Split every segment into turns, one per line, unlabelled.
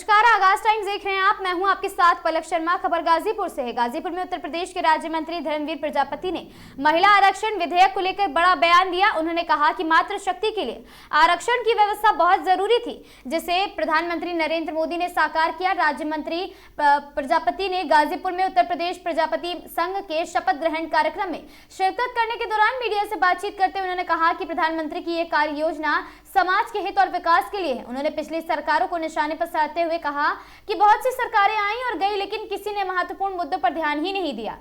नमस्कार, आगाज टाइम्स देख रहे हैं आप। मैं हूं आपके साथ पलक शर्मा। खबर गाजीपुर से है। गाजीपुर में उत्तर प्रदेश के राज्य मंत्री धर्मवीर प्रजापति ने महिला आरक्षण विधेयक को लेकर बड़ा बयान दिया। उन्होंने कहा कि मातृशक्ति के लिए आरक्षण की व्यवस्था बहुत जरूरी थी, जिसे प्रधानमंत्री नरेंद्र मोदी ने साकार किया। राज्य मंत्री प्रजापति ने गाजीपुर में उत्तर प्रदेश प्रजापति संघ के शपथ ग्रहण कार्यक्रम में शिरकत करने के दौरान मीडिया से बातचीत करते हुए उन्होंने कहा कि प्रधानमंत्री की ये कार्य योजना समाज के हित और विकास के लिए है। उन्होंने पिछली सरकारों को निशाने पर साधते हुए कहा कि बहुत सी सरकारें आई और गई, लेकिन किसी ने महत्वपूर्ण मुद्दों पर ध्यान ही नहीं दिया।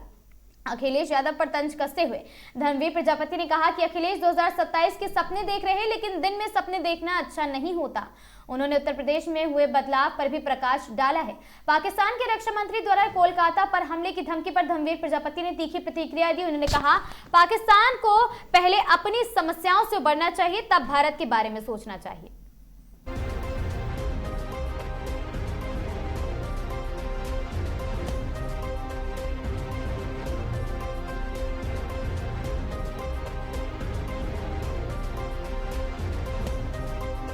अखिलेश यादव पर तंज कसते हुए धर्मवीर प्रजापति ने कहा कि अखिलेश 2027 के सपने देख रहे हैं, लेकिन दिन में सपने देखना अच्छा नहीं होता। उन्होंने उत्तर प्रदेश में हुए बदलाव पर भी प्रकाश डाला है। पाकिस्तान के रक्षा मंत्री द्वारा कोलकाता पर हमले की धमकी पर धर्मवीर प्रजापति ने तीखी प्रतिक्रिया दी। उन्होंने कहा, पाकिस्तान को पहले अपनी समस्याओं से उबरना चाहिए, तब भारत के बारे में सोचना चाहिए।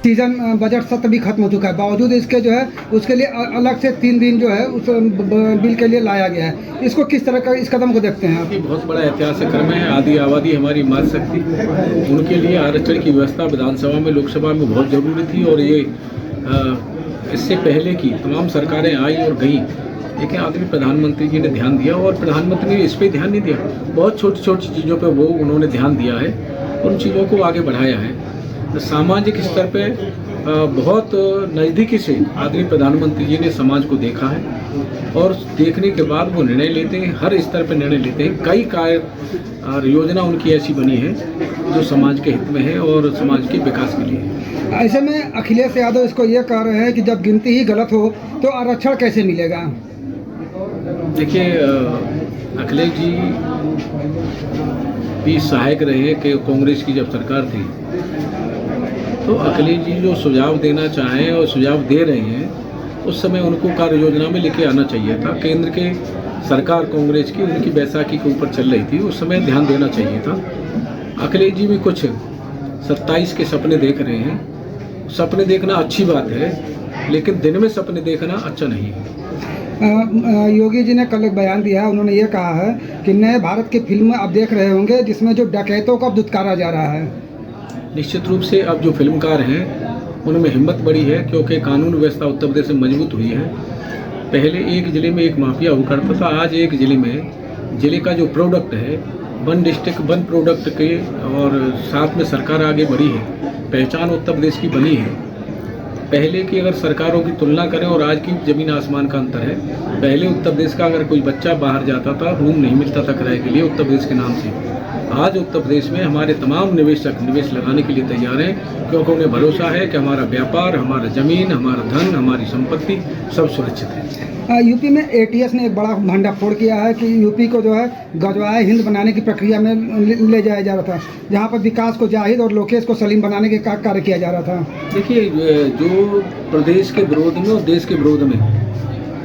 सीजन बजट सत्र भी खत्म हो चुका है, बावजूद इसके जो है उसके लिए अलग से 3 दिन जो है उस बिल के लिए लाया गया है। इसको किस तरह का इस कदम को देखते हैं आप?
ये बहुत बड़ा ऐतिहासिक क्रम है। आदि आबादी हमारी मातृशक्ति, उनके लिए आरक्षण की व्यवस्था विधानसभा में लोकसभा में बहुत जरूरी थी और ये इससे पहले की तमाम सरकारें आई और गई, लेकिन आखिर प्रधानमंत्री जी ने ध्यान दिया और प्रधानमंत्री ने इस पर ध्यान नहीं दिया। बहुत छोटी छोटी चीज़ों पर वो उन्होंने ध्यान दिया है, उन चीज़ों को आगे बढ़ाया है। सामाजिक स्तर पे बहुत नज़दीकी से आदरणीय प्रधानमंत्री जी ने समाज को देखा है और देखने के बाद वो निर्णय लेते हैं, हर स्तर पे निर्णय लेते हैं। कई कार्य योजना उनकी ऐसी बनी है जो समाज के हित में है और समाज के विकास के लिए है।
ऐसे में अखिलेश यादव इसको ये कह रहे हैं कि जब गिनती ही गलत हो तो आरक्षण कैसे मिलेगा?
देखिए, अखिलेश जी भी सहायक रहे कि कांग्रेस की जब सरकार थी, तो अखिलेश जी जो सुझाव देना चाहें और सुझाव दे रहे हैं, उस समय उनको कार्य योजना में लेके आना चाहिए था। केंद्र के सरकार कांग्रेस की उनकी बैसाखी के ऊपर चल रही थी, उस समय ध्यान देना चाहिए था। अखिलेश जी भी कुछ 27 के सपने देख रहे हैं। सपने देखना अच्छी बात है, लेकिन दिन में सपने देखना अच्छा नहीं है।
योगी जी ने कल एक बयान दिया है, उन्होंने ये कहा है कि नए भारत की फिल्म आप देख रहे होंगे जिसमें जो डकैतों को अब दुत्कारा जा रहा है।
निश्चित रूप से अब जो फिल्मकार हैं उनमें हिम्मत बढ़ी है, क्योंकि कानून व्यवस्था उत्तर प्रदेश में मजबूत हुई है। पहले एक ज़िले में एक माफिया हुआ करता था, आज एक ज़िले में ज़िले का जो प्रोडक्ट है, वन डिस्ट्रिक्ट वन प्रोडक्ट के, और साथ में सरकार आगे बढ़ी है, पहचान उत्तर प्रदेश की बनी है। पहले की अगर सरकारों की तुलना करें और आज की ज़मीन आसमान का अंतर है। पहले उत्तर प्रदेश का अगर कोई बच्चा बाहर जाता था, रूम नहीं मिलता था किराए के लिए उत्तर प्रदेश के नाम से। आज उत्तर प्रदेश में हमारे तमाम निवेशक निवेश लगाने के लिए तैयार हैं, क्योंकि उन्हें भरोसा है कि हमारा व्यापार, हमारा ज़मीन, हमारा धन, हमारी संपत्ति सब सुरक्षित है।
यूपी में एटीएस ने एक बड़ा भंडाफोड़ किया है कि यूपी को जो है गजवाए हिंद बनाने की प्रक्रिया में ले जाया जा रहा था, जहां पर विकास को जाहिद और लोकेश को सलीम बनाने के कार्य किया जा रहा था।
देखिए, जो प्रदेश के विरोध में और देश के विरोध में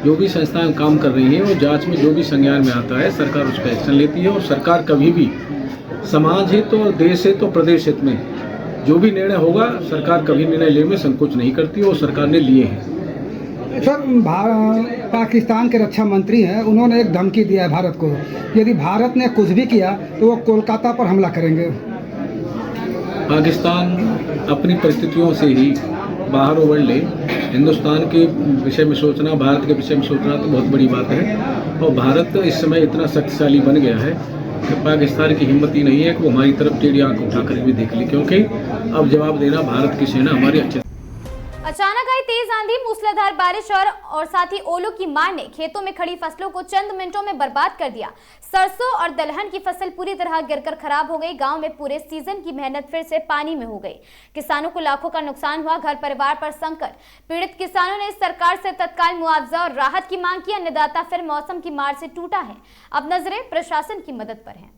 जो भी संस्थाएं काम कर रही हैं, वो जांच में जो भी संज्ञान में आता है सरकार उस पर एक्शन लेती है। और सरकार कभी भी समाज हित और देश हित और प्रदेश हित में जो भी निर्णय होगा, सरकार कभी निर्णय लेने में संकोच नहीं करती और सरकार ने लिए हैं।
सर, पाकिस्तान के रक्षा मंत्री हैं, उन्होंने एक धमकी दिया है भारत को, यदि भारत ने कुछ भी किया तो वो कोलकाता पर हमला करेंगे।
पाकिस्तान अपनी परिस्थितियों से ही बाहर उबल ले। हिंदुस्तान के विषय में सोचना, भारत के विषय में सोचना तो बहुत बड़ी बात है। और भारत इस समय इतना शक्तिशाली बन गया है कि पाकिस्तान की हिम्मत ही नहीं है कि वो हमारी तरफ टेढ़ी आंख उठाकर भी देख ले, क्योंकि अब जवाब देना भारत की सेना हमारी अच्छे।
अचानक आई तेज आंधी, मूसलाधार बारिश और साथ ही ओलों की मार ने खेतों में खड़ी फसलों को चंद मिनटों में बर्बाद कर दिया। सरसों और दलहन की फसल पूरी तरह गिरकर खराब हो गई। गांव में पूरे सीजन की मेहनत फिर से पानी में हो गई। किसानों को लाखों का नुकसान हुआ, घर परिवार पर संकट। पीड़ित किसानों ने सरकार से तत्काल मुआवजा और राहत की मांग की। अन्नदाता फिर मौसम की मार से टूटा है। अब नजरें प्रशासन की मदद पर हैं।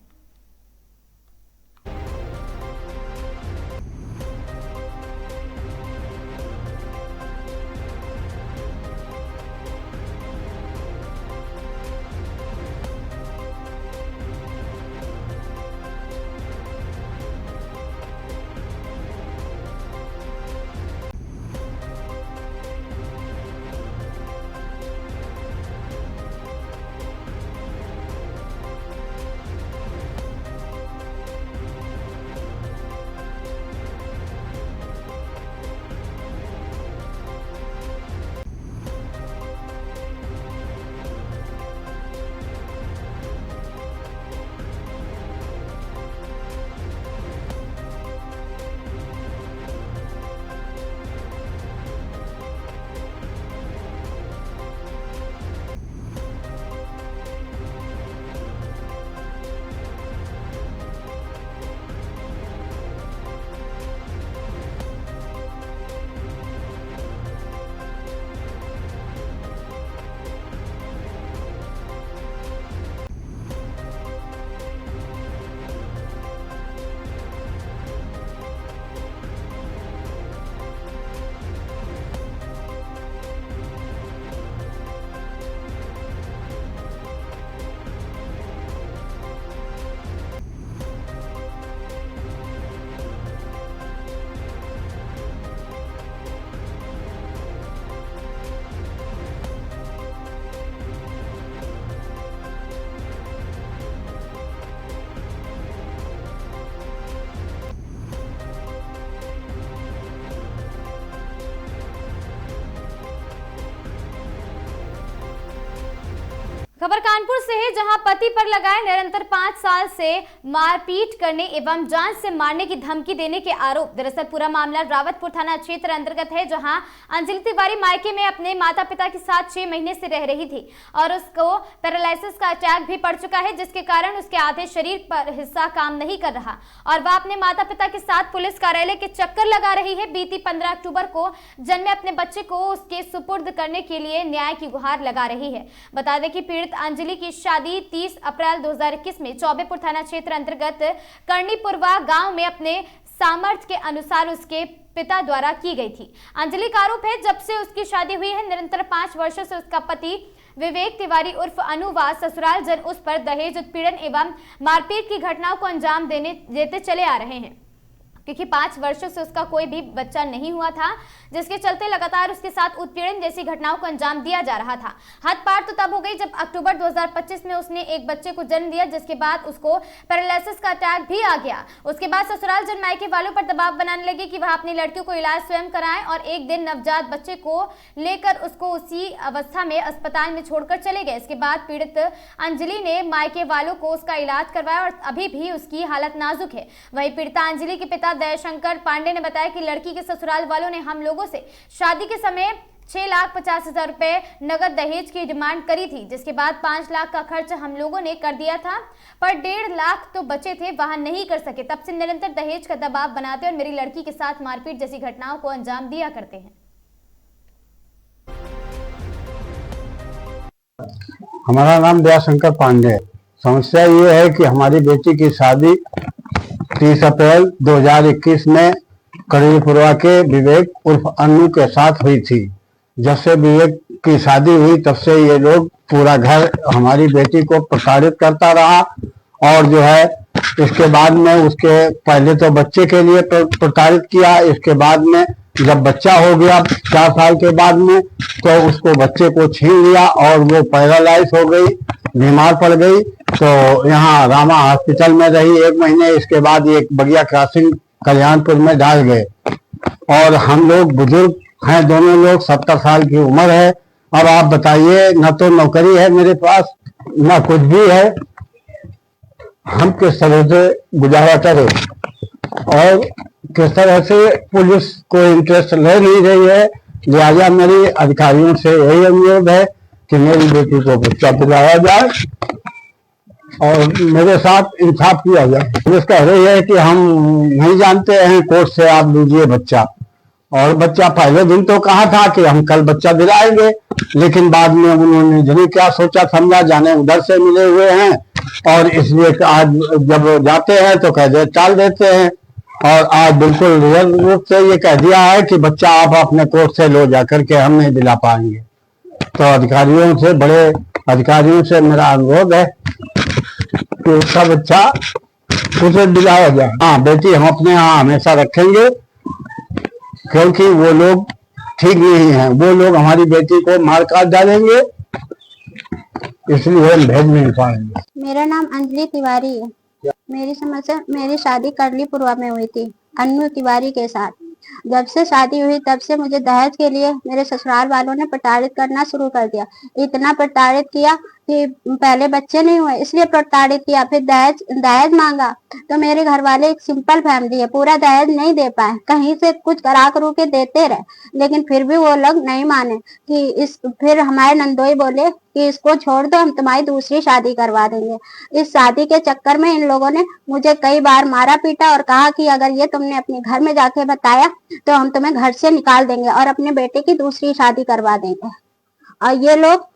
खबर कानपुर से है, जहां पति पर लगाए निरंतर 5 साल से मारपीट करने एवं जान से मारने की धमकी देने के आरोप। दरअसल पूरा मामला रावतपुर थाना क्षेत्र अंतर्गत है, जहां अंजलि तिवारी मायके में अपने माता पिता के साथ 6 महीने से रह रही थी और उसको पैरालिसिस का अटैक भी पड़ चुका है, जिसके कारण उसके आधे शरीर पर हिस्सा काम नहीं कर रहा और वह अपने माता पिता के साथ पुलिस कार्यालय के चक्कर लगा रही है। बीती 15 अक्टूबर को जन्मे अपने बच्चे को उसके सुपुर्द करने के लिए न्याय की गुहार लगा रही है। बता दें कि पीड़ित अंजलि की शादी 30 अप्रैल 2021 में चौबेपुर थाना क्षेत्र अंतर्गत कर्णीपुरवा गांव में अपने सामर्थ्य के अनुसार उसके पिता द्वारा की गई थी। अंजलि का आरोप है, जब से उसकी शादी हुई है निरंतर 5 वर्षों से उसका पति विवेक तिवारी उर्फ अनुवा ससुराल जन उस पर दहेज उत्पीड़न एवं मारपीट की घटनाओं को अंजाम देते चले आ रहे हैं, क्योंकि 5 वर्षों से उसका कोई भी बच्चा नहीं हुआ था, जिसके चलते लगातार उसके साथ उत्पीड़न जैसी घटनाओं को अंजाम दिया जा रहा था। हद पार तो तब हो गई जब अक्टूबर 2025 में उसने एक बच्चे को जन्म दिया, जिसके बाद उसको पैरालिसिस का अटैक भी आ गया। उसके बाद ससुराल जन मायके वालों पर दबाव बनाने लगे कि वह अपनी लड़कियों को इलाज स्वयं कराएं और एक दिन नवजात बच्चे को लेकर उसको उसी अवस्था में अस्पताल में छोड़कर चले गए। इसके बाद पीड़ित अंजलि ने मायके वालों को उसका इलाज करवाया और अभी भी उसकी हालत नाजुक है। वहीं पीड़िता अंजलि के पिता दयाशंकर पांडे ने बताया कि लड़की के ससुराल वालों ने हम लोगों से शादी के समय 6,50,000 रुपए नगद दहेज की डिमांड करी थी, जिसके बाद 5 लाख का खर्च हम लोगों ने कर दिया था, पर 1.5 लाख तो बचे थे, वहां नहीं कर सके। तब से निरंतर दहेज का दबाव बनाते और मेरी लड़की के साथ मारपीट जैसी घटनाओं को अंजाम दिया करते हैं।
हमारा नाम दयाशंकर पांडे है। समस्या ये है कि हमारी बेटी की शादी 30 अप्रैल 2021 में कर्णीपुरवा के विवेक उर्फ अन्नू के साथ हुई थी। जब से विवेक की शादी हुई तब से ये लोग पूरा घर हमारी बेटी को प्रताड़ित करता रहा और जो है इसके बाद में उसके पहले तो बच्चे के लिए प्रताड़ित किया, इसके बाद में जब बच्चा हो गया 4 साल के बाद में तो उसको बच्चे को छीन लिया और वो पैरालाइज हो गई, बीमार पड़ गई। तो यहाँ रामा हॉस्पिटल में रही 1 महीने, इसके बाद एक बगिया क्रॉसिंग कल्याणपुर में डाल गए। और हम लोग बुजुर्ग हैं, दोनों लोग 70 साल की उम्र है। अब आप बताइए, न तो नौकरी है मेरे पास न कुछ भी है, हम किस तरह से गुजारा करें और किस तरह से पुलिस को इंटरेस्ट ले नहीं रही है। लिहाजा मेरी अधिकारियों से यही अनुरोध है कि मेरी बेटी को बच्चा दिलाया जाए और मेरे साथ इंसाफ किया जाए। पुलिस कह रही है कि हम नहीं जानते हैं, कोर्ट से आप लीजिए बच्चा। और बच्चा पहले दिन तो कहा था कि हम कल बच्चा दिलाएंगे, लेकिन बाद में उन्होंने जाने क्या सोचा समझा, जाने उधर से मिले हुए हैं और इसलिए आज जब जाते हैं तो कह दे टाल देते हैं। और आज बिल्कुल रियल रूप से ये कह दिया है कि बच्चा आप अपने कोर्ट से लो जाकर के हम नहीं दिला पाएंगे। तो अधिकारियों से, बड़े अधिकारियों से मेरा अनुरोध है कि उसका बच्चा उसे दिलाया जाए। हाँ, बेटी हम अपने यहाँ हमेशा रखेंगे, क्योंकि वो लोग ठीक नहीं है, वो लोग हमारी बेटी को मार काट डालेंगे, इसलिए हम भेज नहीं पाएंगे।
मेरा नाम अंजलि तिवारी है। मेरी समस्या, मेरी शादी कर्णीपुरवा में हुई थी अन्नू तिवारी के साथ। जब से शादी हुई तब से मुझे दहेज के लिए मेरे ससुराल वालों ने प्रताड़ित करना शुरू कर दिया। इतना प्रताड़ित किया कि पहले बच्चे नहीं हुए इसलिए प्रताड़ित किया, फिर दहेज मांगा। तो मेरे घर वाले एक सिंपल फैमिली है, पूरा दहेज नहीं दे पाए, कहीं से कुछ करा करू के देते रहे, लेकिन फिर भी वो लोग नहीं माने कि फिर हमारे नंदोई बोले कि इसको छोड़ दो, हम तुम्हारी दूसरी शादी करवा देंगे। इस शादी के चक्कर में इन लोगों ने मुझे कई बार मारा पीटा और कहा कि अगर ये तुमने अपने घर में जाके बताया तो हम तुम्हें घर से निकाल देंगे और अपने बेटे की दूसरी शादी करवा देंगे। और ये लोग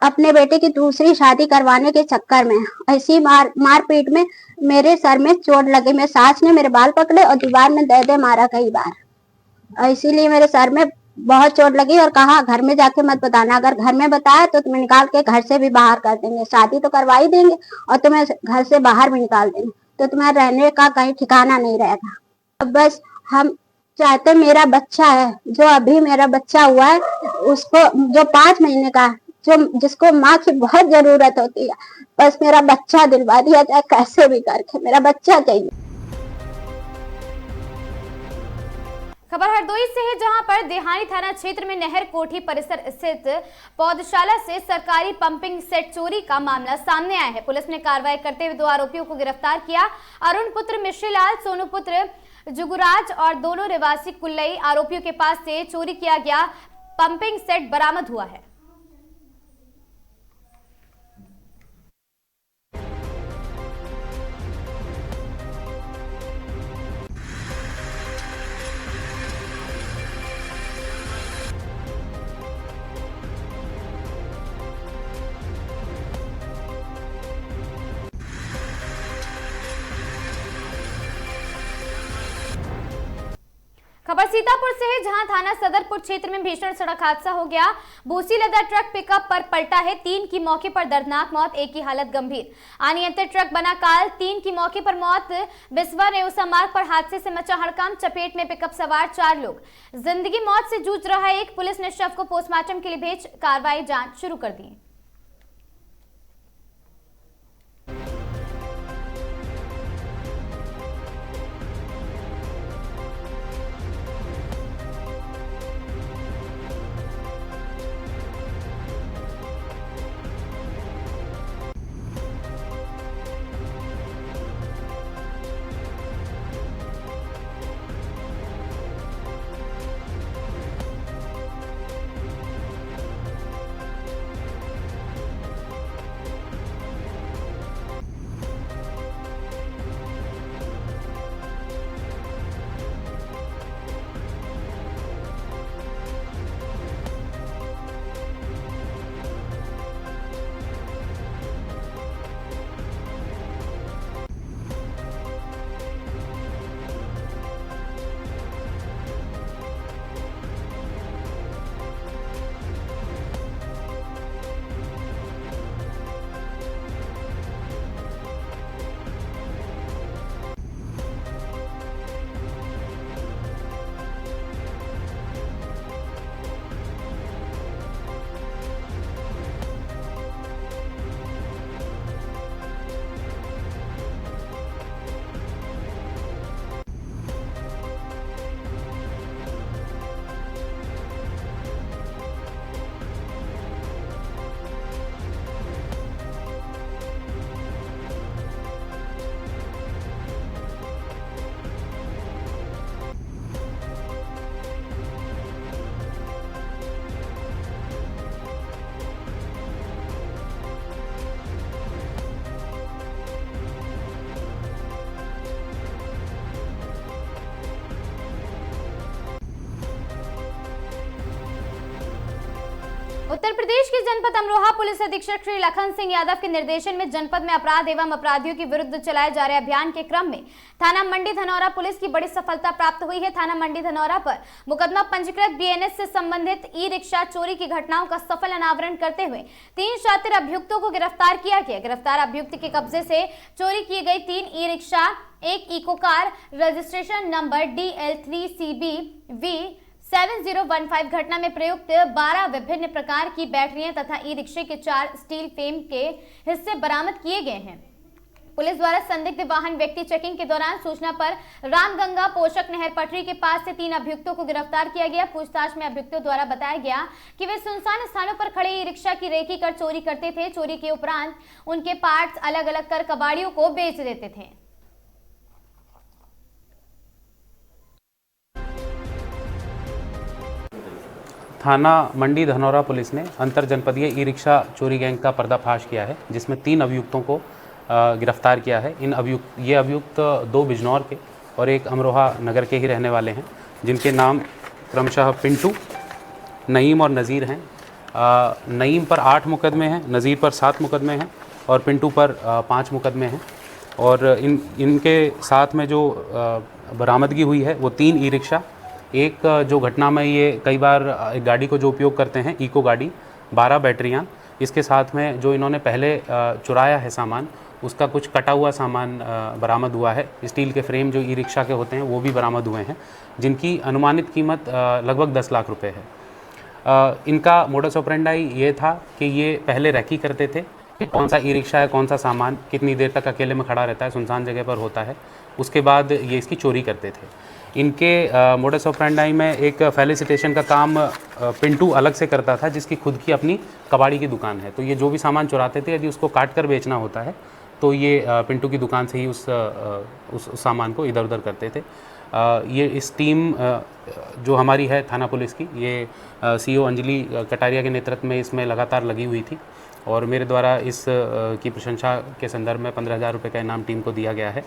अपने बेटे की दूसरी शादी करवाने के चक्कर में ऐसी मारपीट में मेरे सर में चोट लगी। मेरे सास ने मेरे बाल पकड़े और दीवार में दे मारा कई बार। इसीलिए मेरे सर में बहुत चोट लगी और कहा घर में जाके मत बताना, अगर घर में बताया तो तुम्हें निकाल के घर से भी बाहर कर देंगे। शादी तो करवा ही देंगे और तुम्हें घर से बाहर भी निकाल देंगे, तो तुम्हें रहने का कहीं ठिकाना नहीं रहेगा। अब बस हम चाहते, मेरा बच्चा है जो अभी मेरा बच्चा हुआ है, उसको जो 5 महीने का, जो जिसको माँ की बहुत जरूरत होती है, बस मेरा बच्चा दिलवा दिया जाए कैसे भी करके, मेरा बच्चा चाहिए।
खबर हरदोई से है, जहां पर देहानी थाना क्षेत्र में नहर कोठी परिसर स्थित पौधशाला से सरकारी पंपिंग सेट चोरी का मामला सामने आया है। पुलिस ने कार्रवाई करते हुए 2 आरोपियों को गिरफ्तार किया। अरुण पुत्र मिश्रीलाल, सोनू पुत्र जुगुराज और दोनों निवासी कुल्लई आरोपियों के पास से चोरी किया गया पंपिंग सेट बरामद हुआ है। खबर सीतापुर से है, जहां थाना सदरपुर क्षेत्र में भीषण सड़क हादसा हो गया। भूसी लदा ट्रक पिकअप पर पलटा है, 3 की मौके पर दर्दनाक मौत, 1 की हालत गंभीर। अनियंत्रित ट्रक बना काल, 3 की मौके पर मौत। बिस्वा रेउसा मार्ग पर हादसे से मचा हड़कंप, चपेट में पिकअप सवार 4 लोग। जिंदगी मौत से जूझ रहा एक। पुलिस ने शव को पोस्टमार्टम के लिए भेज कार्रवाई जांच शुरू कर दी। उत्तर प्रदेश के जनपद अमरोहा पुलिस अधीक्षक श्री लखन सिंह यादव के निर्देशन में जनपद में अपराध एवं अपराधियों के विरुद्ध चलाए जा रहे अभियान के क्रम में थाना मंडी धनौरा पुलिस की बड़ी सफलता प्राप्त हुई है। थाना मंडी धनौरा पर मुकदमा पंजीकृत बीएनएस से संबंधित ई रिक्शा चोरी की घटनाओं का सफल अनावरण करते हुए 3 शातिर अभियुक्तों को गिरफ्तार किया गया। गिरफ्तार अभियुक्त के कब्जे से चोरी की गई 3 e rickshaw, 1 eco car, registration number DL3CBV 7015 घटना में प्रयुक्त 12 विभिन्न प्रकार की बैटरियां तथा ई रिक्शे के 4 स्टील फ्रेम के हिस्से बरामद किए गए हैं। पुलिस द्वारा संदिग्ध वाहन व्यक्ति चेकिंग के दौरान सूचना पर रामगंगा पोषक नहर पटरी के पास से 3 अभियुक्तों को गिरफ्तार किया गया। पूछताछ में अभियुक्तों द्वारा बताया गया कि वे सुनसान स्थानों पर खड़े ई रिक्शा की रेकी कर चोरी करते थे। चोरी के उपरांत उनके पार्ट्स अलग अलग कर कबाड़ियों को बेच देते थे।
थाना मंडी धनौरा पुलिस ने अंतर जनपदीय ई रिक्शा चोरी गैंग का पर्दाफाश किया है, जिसमें 3 अभियुक्तों को गिरफ्तार किया है। ये अभियुक्त 2 बिजनौर के और 1 अमरोहा नगर के ही रहने वाले हैं, जिनके नाम क्रमशः पिंटू, नईम और नज़ीर हैं। नईम पर 8 मुकदमे हैं, नज़ीर पर 7 मुकदमे हैं और पिंटू पर 5 मुकदमे हैं। और इनके साथ में जो बरामदगी हुई है वो 3 ई रिक्शा, एक जो घटना में ये कई बार एक गाड़ी को जो उपयोग करते हैं इको गाड़ी, 12 बैटरियां, इसके साथ में जो इन्होंने पहले चुराया है सामान, उसका कुछ कटा हुआ सामान बरामद हुआ है। स्टील के फ्रेम जो ई रिक्शा के होते हैं वो भी बरामद हुए हैं, जिनकी अनुमानित कीमत लगभग 10 लाख रुपए है। इनका मोडस ऑपरेंडाई ये था कि ये पहले रैकी करते थे कि कौन सा ई रिक्शा है, कौन सा सामान कितनी देर तक अकेले में खड़ा रहता है, सुनसान जगह पर होता है, उसके बाद ये इसकी चोरी करते थे। इनके मोडस ऑपरेंडाई में एक फेलिसिटेशन का काम पिंटू अलग से करता था, जिसकी खुद की अपनी कबाड़ी की दुकान है। तो ये जो भी सामान चुराते थे, यदि उसको काट कर बेचना होता है तो ये पिंटू की दुकान से ही उस सामान को इधर उधर करते थे। ये इस टीम जो हमारी है थाना पुलिस की, ये सीओ अंजलि कटारिया के नेतृत्व में इसमें लगातार लगी हुई थी और मेरे द्वारा इस की प्रशंसा के संदर्भ में 15,000 रुपये का इनाम टीम को दिया गया है।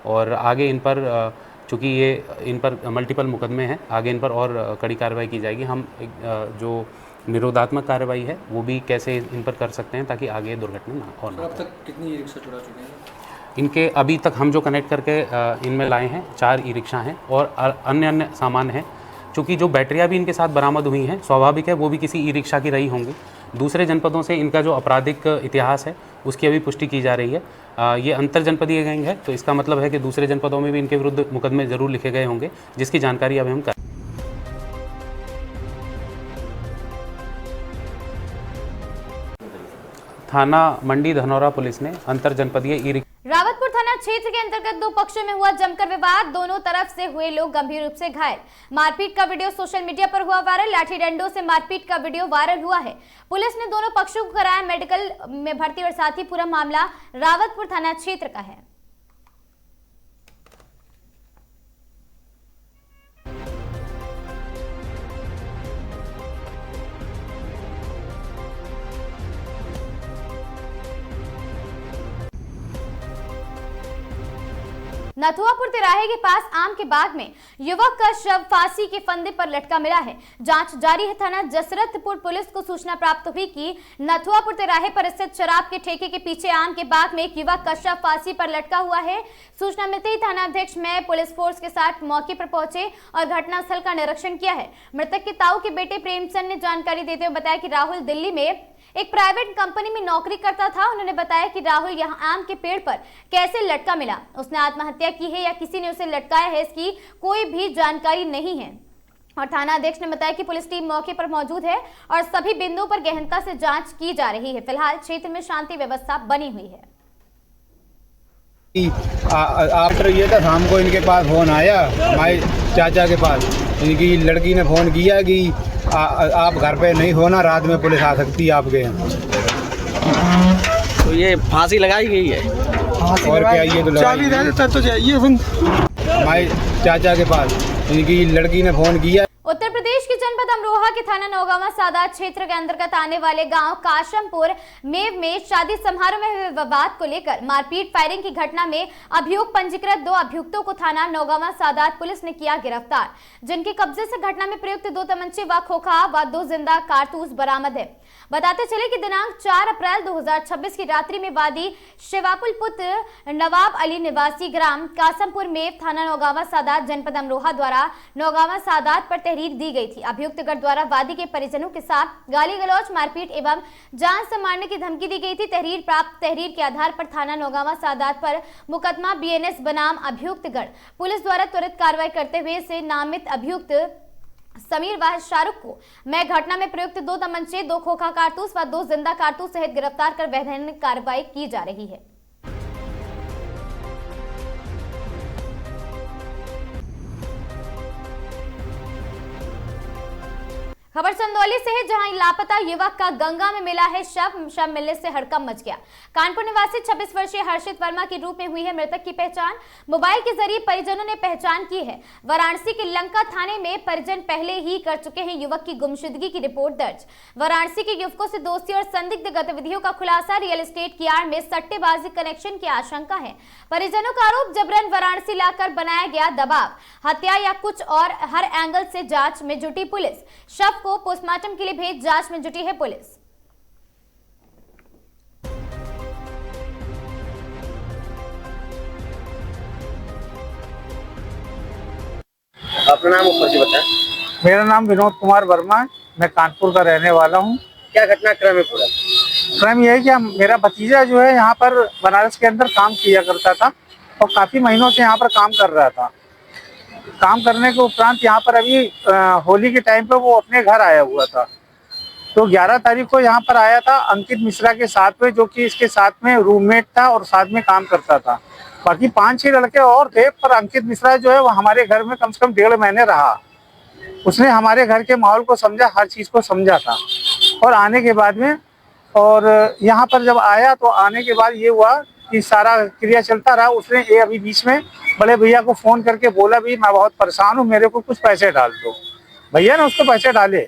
और आगे इन पर चूँकि इन पर मल्टीपल मुकदमे हैं, आगे इन पर और कड़ी कार्रवाई की जाएगी। हम जो निरोधात्मक कार्रवाई है वो भी कैसे इन पर कर सकते हैं ताकि आगे दुर्घटना ना हो।
अब तक कितनी ई-रिक्शा चुरा चुके हैं?
इनके अभी तक हम जो कनेक्ट करके इनमें लाए हैं 4 ई-रिक्शा हैं और अन्य सामान हैं। चूँकि जो बैटरियाँ भी इनके साथ बरामद हुई हैं, स्वाभाविक है वो भी किसी ई-रिक्शा की रही होंगी। दूसरे जनपदों से इनका जो आपराधिक इतिहास है उसकी अभी पुष्टि की जा रही है। ये अंतर जनपदीय गैंग है, तो इसका मतलब है कि दूसरे जनपदों में भी इनके विरुद्ध मुकदमे जरूर लिखे गए होंगे, जिसकी जानकारी अभी हम कर। थाना मंडी धनौरा पुलिस ने अंतर जनपदीय ई-रिक्शा
रावतपुर थाना क्षेत्र के अंतर्गत 2 पक्षों में हुआ जमकर विवाद। दोनों तरफ से हुए लोग गंभीर रूप से घायल। मारपीट का वीडियो सोशल मीडिया पर हुआ वायरल। लाठी डंडों से मारपीट का वीडियो वायरल हुआ है। पुलिस ने दोनों पक्षों को कराया मेडिकल में भर्ती और साथ ही पूरा मामला रावतपुर थाना क्षेत्र का है। नथुआपुर तिराहे के पास आम के बाग में युवक का शव फांसी के फंदे पर लटका मिला है। जांच जारी है। थाना जसरतपुर पुलिस को सूचना प्राप्त हुई कि नथुआपुर तिराहे पर स्थित शराब के ठेके के पीछे आम के बाग में एक युवक का शव फांसी पर लटका हुआ है। सूचना मिलते ही थाना अध्यक्ष मैं पुलिस फोर्स के साथ मौके पर पहुंचे और घटनास्थल का निरीक्षण किया है। मृतक के ताऊ के बेटे प्रेमचंद ने जानकारी देते हुए बताया कि राहुल दिल्ली में एक प्राइवेट कंपनी में नौकरी करता था। उन्होंने बताया कि राहुल यहां आम के पेड़ पर कैसे लटका मिला, उसने आत्महत्या की है या किसी ने उसे लटकाया है, इसकी कोई भी जानकारी नहीं है। और थाना अध्यक्ष ने बताया कि पुलिस टीम मौके पर मौजूद है और सभी बिंदुओं पर गहनता से जांच की जा रही है। फिलहाल क्षेत्र में शांति व्यवस्था बनी हुई है।
आफ्टर ये था शाम को इनके पास फोन आया, हमारे चाचा के पास इनकी लड़की ने फोन किया कि आप घर पे नहीं होना, रात में पुलिस आ सकती है आपके यहाँ।
तो ये फांसी लगाई गई है
और क्या, ये तो
चाहिए
हमारे चाचा के पास इनकी लड़की ने फोन किया।
उत्तर प्रदेश के जनपद अमरोहा के थाना नौगावा सादात क्षेत्र के अंतर्गत आने वाले गांव काशमपुर मेव में शादी समारोह में हुए विवाद को लेकर मारपीट फायरिंग की घटना में अभियोग पंजीकृत 2 अभियुक्तों को थाना नौगावा सादात पुलिस ने किया गिरफ्तार, जिनके कब्जे से घटना में प्रयुक्त 2 तमंचे व खोखा व 2 जिंदा कारतूस बरामद है। बताते चले कि दिनांक 4 अप्रैल 2026 की रात्रि में वादी शिवापुल पुत्र नवाब अली निवासी ग्राम कासमपुर में थाना नौगावा सादात जनपद अमरोहा द्वारा नौगावा सादात पर तहरीर दी गई थी। अभियुक्तगण द्वारा वादी के परिजनों के साथ गाली गलौज, मारपीट एवं जान से मारने की धमकी दी गई थी। प्राप्त तहरीर के आधार पर थाना नौगावा सादात पर मुकदमा BNS बनाम अभियुक्तगण पुलिस द्वारा त्वरित कार्रवाई करते हुए से नामित अभियुक्त समीर व शाहरुख को मैं घटना में प्रयुक्त 2 तमंचे, 2 खोखा कारतूस व 2 जिंदा कारतूस सहित गिरफ्तार कर वैधानिक कार्रवाई की जा रही है। खबर चंदौली से है, जहां लापता युवक का गंगा में मिला है शव मिलने से हड़कंप मच गया। कानपुर निवासी 26 वर्षीय हर्षित वर्मा के रूप में हुई है मृतक की पहचान। मोबाइल के जरिए परिजनों ने पहचान की है। वाराणसी के लंका थाने में परिजन पहले ही कर चुके हैं युवक की गुमशुदगी की रिपोर्ट दर्ज। वाराणसी के युवकों से दोस्ती और संदिग्ध गतिविधियों का खुलासा, रियल एस्टेट की आड़ में सट्टेबाजी कनेक्शन की आशंका है। परिजनों का आरोप, जबरन वाराणसी लाकर बनाया गया दबाव, हत्या या कुछ और। हर एंगल से जांच में जुटी पुलिस। शव को पोस्टमार्टम के लिए भेज जांच में जुटी है पुलिस।
अपना नाम ऊपर से बताएं।
मेरा नाम विनोद कुमार वर्मा है, मैं कानपुर का रहने वाला हूँ।
क्या घटनाक्रम है पूरा?
क्रम यह है कि मेरा भतीजा जो है यहाँ पर बनारस के अंदर काम किया करता था और काफी महीनों से यहाँ पर काम कर रहा था। काम करने के उपरांत यहाँ पर अभी होली के टाइम पे वो अपने घर आया हुआ था। तो 11 तारीख को यहाँ पर आया था अंकित मिश्रा के साथ में, जो कि इसके साथ में रूममेट था और साथ में काम करता था। बाकी 5-6 लड़के और थे, पर अंकित मिश्रा जो है वो हमारे घर में कम से कम 1.5 महीने रहा। उसने हमारे घर के माहौल को समझा, हर चीज़ को समझा था। और आने के बाद में, और यहाँ पर जब आया तो आने के बाद ये हुआ कि सारा क्रिया चलता रहा। उसने ये अभी बीच में बड़े भैया को फ़ोन करके बोला भी मैं बहुत परेशान हूँ, मेरे को कुछ पैसे डाल दो। भैया ने उसको पैसे डाले,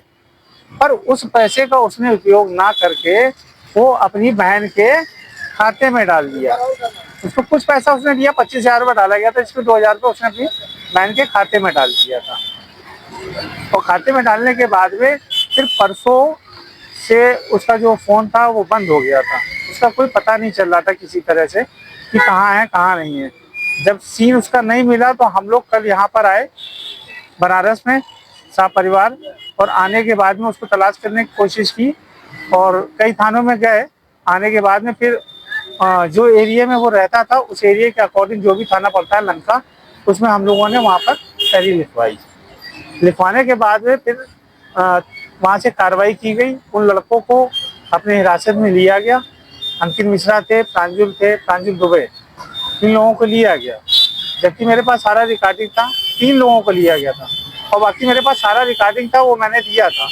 पर उस पैसे का उसने उपयोग ना करके वो अपनी बहन के खाते में डाल दिया। उसको कुछ पैसा उसने दिया, 25,000 रुपये डाला गया था, इसमें 2,000 रुपये उसने अपनी बहन के खाते में डाल दिया था। और खाते में डालने के बाद में फिर परसों से उसका जो फ़ोन था वो बंद हो गया था। उसका कोई पता नहीं चल रहा था किसी तरह से कि कहाँ है कहाँ नहीं है। जब सीन उसका नहीं मिला तो हम लोग कल यहाँ पर आए बनारस में परिवार, और आने के बाद में उसको तलाश करने की कोशिश की और कई थानों में गए। आने के बाद में फिर जो एरिया में वो रहता था उस एरिया के अकॉर्डिंग जो भी थाना पड़ता है लंका, उसमें हम लोगों ने वहाँ पर तहरीर लिखवाई। लिखवाने के बाद में फिर वहाँ से कार्रवाई की गई। उन लड़कों को अपने हिरासत में लिया गया। अंकित मिश्रा थे, प्रांजुल दुबे, 3 लोगों को लिया गया। जबकि मेरे पास सारा रिकॉर्डिंग था, 3 लोगों को लिया गया था और बाकी मेरे पास सारा रिकॉर्डिंग था वो मैंने दिया था।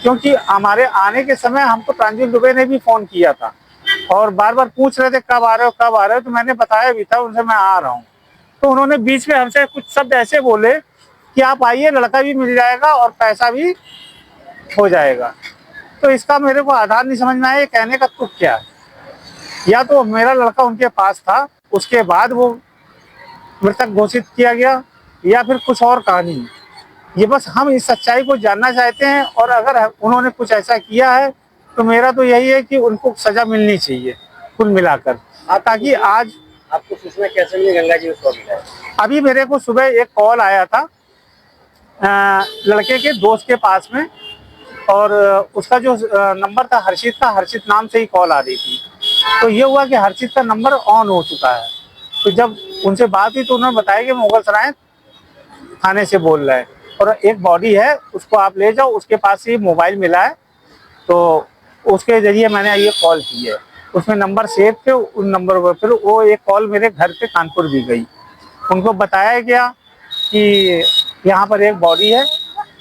क्योंकि हमारे आने के समय हमको प्रांजुल दुबे ने भी फ़ोन किया था और बार बार पूछ रहे थे कब आ रहे हो कब आ रहे हो, तो मैंने बताया भी था उनसे मैं आ रहा हूँ। तो उन्होंने बीच में हमसे कुछ शब्द ऐसे बोले कि आप आइए, लड़का भी मिल जाएगा और पैसा भी हो जाएगा। तो इसका मेरे को आधार नहीं समझ में आया, कहने का तुक क्या है। या तो मेरा लड़का उनके पास था, उसके बाद वो मृतक घोषित किया गया, या फिर कुछ और कहानी। ये बस हम इस सच्चाई को जानना चाहते हैं, और अगर उन्होंने कुछ ऐसा किया है तो मेरा तो यही है कि उनको सजा मिलनी चाहिए कुल मिलाकर। ताकि आज
आपको सूचना कैसे मिली गंगा जी को मिला है?
अभी मेरे को सुबह एक कॉल आया था लड़के के दोस्त के पास में, और उसका जो नंबर था हर्षित का, हर्षित नाम से ही कॉल आ रही थी। तो ये हुआ कि हर्षित का नंबर ऑन हो चुका है। तो जब उनसे बात हुई तो उन्होंने बताया कि मुगल सराय थाने से बोल रहा है और एक बॉडी है, उसको आप ले जाओ, उसके पास से मोबाइल मिला है। तो उसके जरिए मैंने ये कॉल की है। उसमें नंबर सेव थे, उन नंबर पर फिर वो एक कॉल मेरे घर पे कानपुर भी गई। उनको बताया गया कि यहाँ पर एक बॉडी है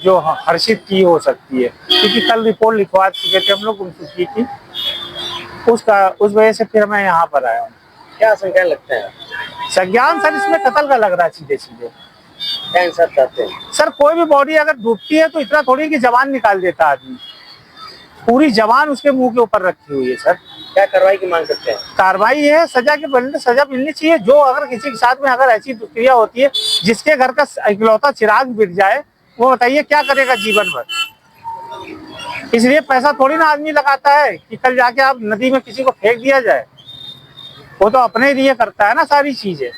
जो हर्षित की हो सकती है, क्योंकि कल रिपोर्ट लिखवा चुके थे हम लोग उनकी की। उस वजह से फिर मैं यहाँ पर आया हूँ।
क्या संज्ञान लगता है?
संज्ञान सर इसमें कत्ल का लग रहा है सीधे सीधे।
क्या इंसाफ चाहते हैं?
सर कोई भी बॉडी अगर डूबती है तो इतना थोड़ी कि जवान निकाल देता आदमी, पूरी जवान उसके मुंह के ऊपर रखी हुई है। सर
क्या कार्रवाई की मांग करते हैं?
कार्रवाई है, सजा के बदले सजा मिलनी चाहिए। जो अगर किसी के साथ में अगर ऐसी क्रिया होती है, जिसके घर का इकलौता चिराग बिक जाए, वो बताइए क्या करेगा जीवन भर। इसलिए पैसा थोड़ी ना आदमी लगाता है कि कल जाके आप नदी में किसी को फेंक दिया जाए। वो तो अपने लिए करता है ना सारी चीजें।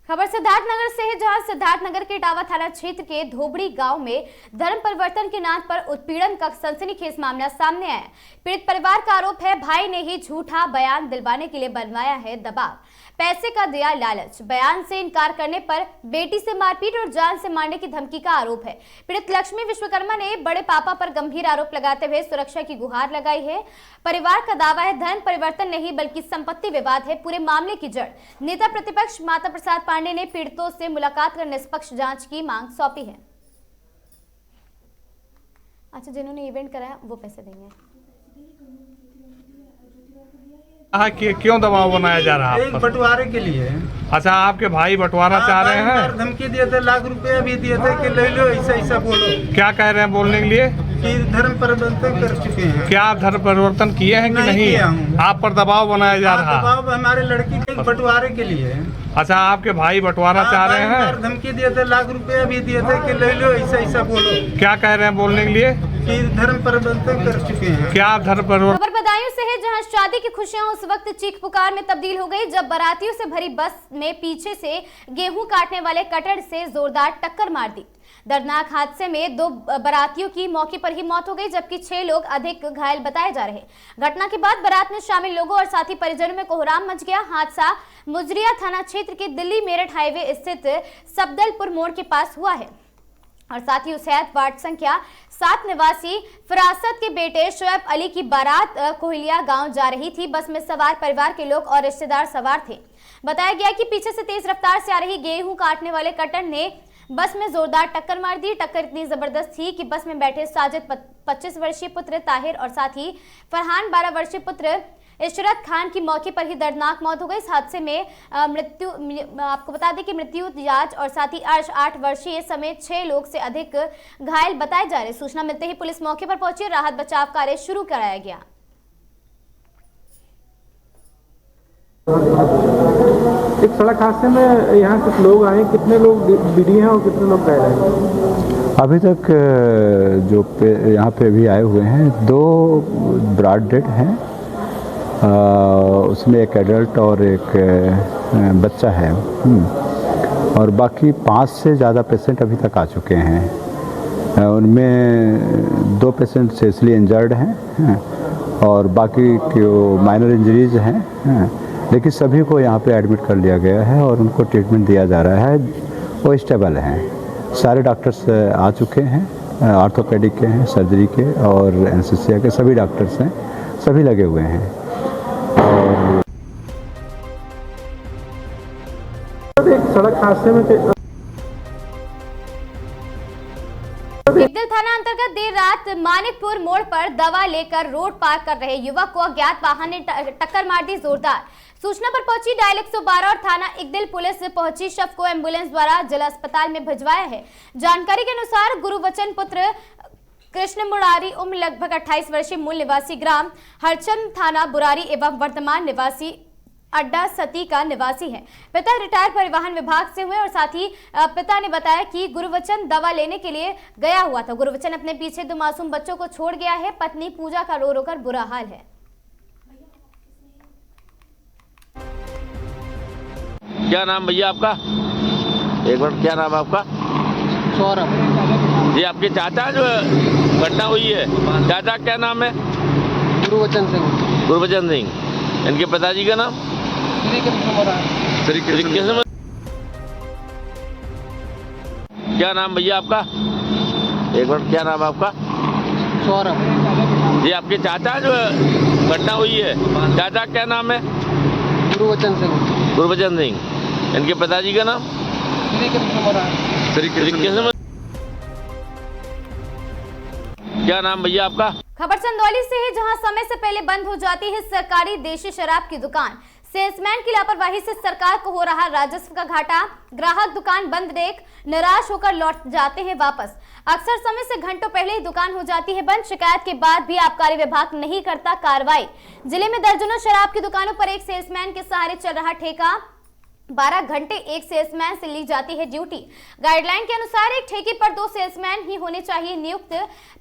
खबर सिद्धार्थनगर से है, जहां सिद्धार्थनगर के इटावा थाना क्षेत्र के धोबड़ी गांव में धर्म परिवर्तन के नाम पर उत्पीड़न का सनसनीखेज मामला सामने आया। पीड़ित परिवार का आरोप है भाई ने ही झूठा बयान दिलवाने के लिए बनवाया है दबाव, पैसे का दिया लालच। बयान से इनकार करने पर बेटी से मारपीट और जान से मारने की धमकी का आरोप है। पीड़ित लक्ष्मी विश्वकर्मा ने बड़े पापा पर गंभीर आरोप लगाते हुए सुरक्षा की गुहार लगाई है। परिवार का दावा है धर्म परिवर्तन नहीं बल्कि संपत्ति विवाद है पूरे मामले की जड़। नेता प्रतिपक्ष माता प्रसाद पांडे ने पीड़ितों से मुलाकात कर निष्पक्ष जांच की मांग सौंपी है। अच्छा, जिन्होंने इवेंट कराया वो पैसे देंगे।
कि क्यों दबाव बनाया जा रहा है?
बंटवारे के लिए।
अच्छा, आपके भाई बंटवारा चाह रहे हैं?
धमकी दिए थे, लाख रुपया भी दिए थे कि ले लो, ऐसा ऐसा बोलो।
क्या कह रहे हैं बोलने के लिए?
कि धर्म परिवर्तन कर चुके हैं।
क्या आप धर्म परिवर्तन किए हैं कि नहीं? आप पर दबाव बनाया जा रहा है?
दबाव हमारे लड़की के बंटवारे के लिए।
अच्छा, आपके भाई बंटवारा चाह रहे हैं?
धमकी दिए थे, लाख रुपया भी दिए थे कि ले लो, ऐसा ऐसा बोलो।
क्या कह रहे हैं बोलने के लिए?
कि धर्म परिवर्तन कर चुके हैं।
क्या आप धर्म परिवर्तन?
खबर बदायूं से है, जहां शादी की खुशियां उस वक्त चीख पुकार में तब्दील हो गई जब बारातियों से भरी बस में पीछे से गेहूं काटने वाले कटर से जोरदार टक्कर मार दी। दर्दनाक हादसे में 2 बारातियों की मौके पर ही मौत हो गई, जबकि 6 लोग अधिक घायल बताए जा रहे। घटना के बाद बारात में शामिल लोगों और साथी परिजनों में कोहराम मच गया। हादसा मुजरिया थाना क्षेत्र के दिल्ली मेरठ हाईवे स्थित सफदलपुर मोड़ के पास हुआ है और साथ ही उसैद वार्ड संख्या 7 निवासी फरासत के बेटे शोएब अली की बारात कोहलिया गांव जा रही थी। बस में सवार परिवार के लोग और रिश्तेदार सवार थे। बताया गया कि पीछे से तेज रफ्तार से आ रही गेहूं काटने वाले कटर ने बस में जोरदार टक्कर मार दी। टक्कर इतनी जबरदस्त थी कि बस में बैठे साजिद 25 वर्षीय पुत्र ताहिर और साथ ही फरहान 12 वर्षीय पुत्र इशरत खान की मौके पर ही दर्दनाक मौत हो गई। इस हादसे में आपको बता दें कि मृत्यु जांच और साथ ही अर्श 8 वर्षीय समेत 6 लोग से अधिक घायल बताए जा रहे। सूचना मिलते ही पुलिस मौके पर पहुंची, राहत बचाव कार्य शुरू कराया गया।
एक सड़क हादसे में यहाँ कुछ लोग आए, कितने लोग बीडी हैं और कितने लोग घायल हैं?
अभी तक जो यहाँ पे भी आए हुए हैं 2 ब्रॉड डेड हैं, उसमें एक एडल्ट और एक बच्चा है और बाकी 5 से ज़्यादा पेशेंट अभी तक आ चुके हैं। उनमें 2 पेशेंट सीरियसली इंजर्ड हैं और बाकी जो माइनर इंजरीज हैं, लेकिन सभी को यहाँ पे एडमिट कर लिया गया है और उनको ट्रीटमेंट दिया जा रहा है। वो स्टेबल हैं। सारे डॉक्टर्स आ चुके हैं, ऑर्थोपेडिक के हैं, सर्जरी के और एनेस्थीसिया के सभी डॉक्टर्स हैं, सभी लगे हुए हैं।
एक सड़क हादसे में
इकदिल थाना अंतर्गत देर रात मानिकपुर मोड़ पर दवा लेकर रोड पार कर रहे युवक को अज्ञात वाहन ने टक्कर मार दी जोरदार। सूचना पर पहुंची डायल 112 और थाना इकदिल पुलिस पहुंची। शव को एम्बुलेंस द्वारा जिला अस्पताल में भिजवाया है। जानकारी के अनुसार गुरुवचन पुत्र कृष्ण मुरारी उम्र लगभग 28 वर्षीय मूल निवासी ग्राम हरचंद थाना बुरारी एवं वर्तमान निवासी अड्डा सती का निवासी है। पिता रिटायर परिवहन विभाग से हुए और साथ ही पिता ने बताया कि गुरुवचन दवा लेने के लिए गया हुआ था। गुरुवचन अपने पीछे 2 मासूम बच्चों को छोड़ गया है। पत्नी पूजा का रो रो कर बुरा हाल है।
क्या नाम भैया आपका? एक मिनट, क्या नाम है आपका?
सौरभ।
ये आपके चाचा जो घटना हुई है, चाचा क्या नाम है?
गुरुवचन सिंह।
गुरुवचन सिंह। इनके पिताजी का नाम? श्री कृष्ण। क्या नाम भैया आपका? एक मिनट, क्या नाम है आपका?
सौरभ।
ये आपके चाचा जो घटना हुई है, चाचा क्या नाम है?
गुरुवचन सिंह।
गुरुवचन सिंह। इनके पिताजी का नाम? श्री कृष्ण। क्या नाम भैया आपका?
खबर चंदौली से है, जहां समय से पहले बंद हो जाती है सरकारी देशी शराब की दुकान। सेल्समैन की लापरवाही से सरकार को हो रहा राजस्व का घाटा। ग्राहक दुकान बंद देख निराश होकर लौट जाते हैं वापस। अक्सर समय से घंटों पहले ही दुकान हो जाती है बंद। शिकायत के बाद भी आबकारी विभाग नहीं करता कार्रवाई। जिले में दर्जनों शराब की दुकानों पर एक सेल्समैन के सहारे चल रहा ठेका। 12 घंटे एक सेल्समैन से ली जाती है ड्यूटी। गाइडलाइन के अनुसार एक ठेके पर 2 सेल्समैन ही होने चाहिए नियुक्त।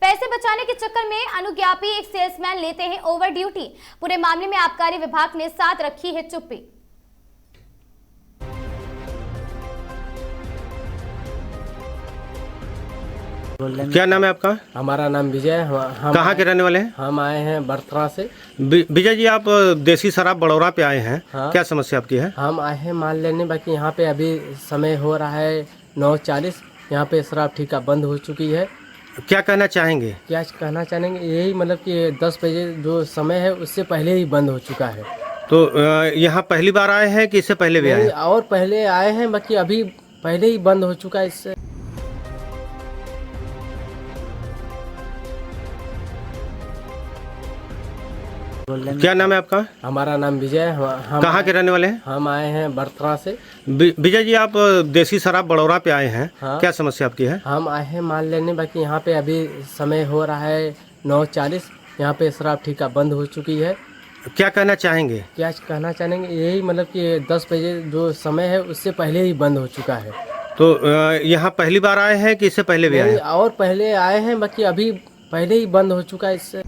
पैसे बचाने के चक्कर में अनुज्ञापी एक सेल्समैन लेते हैं ओवर ड्यूटी। पूरे मामले में आबकारी विभाग ने साथ रखी है चुप्पी।
क्या नाम है आपका?
हमारा नाम विजय है। हम
कहाँ के रहने वाले हैं?
हम आए हैं बर्थरा से।
विजय जी, आप देसी शराब बड़ौरा पे आए हैं।
हाँ।
क्या समस्या आपकी है?
हम आए हैं माल लेने, बाकी यहाँ पे अभी समय हो रहा है 9:40। यहाँ पे शराब ठेका बंद हो चुकी है।
क्या कहना चाहेंगे?
क्या कहना चाहेंगे, यही मतलब कि 10 बजे जो समय है उससे पहले ही बंद हो चुका है।
तो यहाँ पहली बार आए हैं कि इससे पहले भी आए हैं?
और पहले आए हैं, बाकी अभी पहले ही बंद हो चुका है। इससे
क्या नाम है आपका?
हमारा नाम विजय है। हम
कहाँ के रहने वाले हैं?
हम आए हैं बर्थरा से।
विजय जी, आप देसी शराब बड़ौरा पे आए हैं।
हाँ।
क्या समस्या आपकी है?
हम आए हैं माल लेने, बाकी यहाँ पे अभी समय हो रहा है 9:40। यहाँ पे शराब ठेका बंद हो चुकी है।
क्या कहना चाहेंगे?
क्या कहना चाहेंगे, यही मतलब कि 10 बजे जो समय है उससे पहले ही बंद हो चुका है।
तो यहाँ पहली बार आए हैं कि इससे पहले भी आए हैं?
और पहले आए हैं, बाकी अभी पहले ही बंद हो चुका है। इससे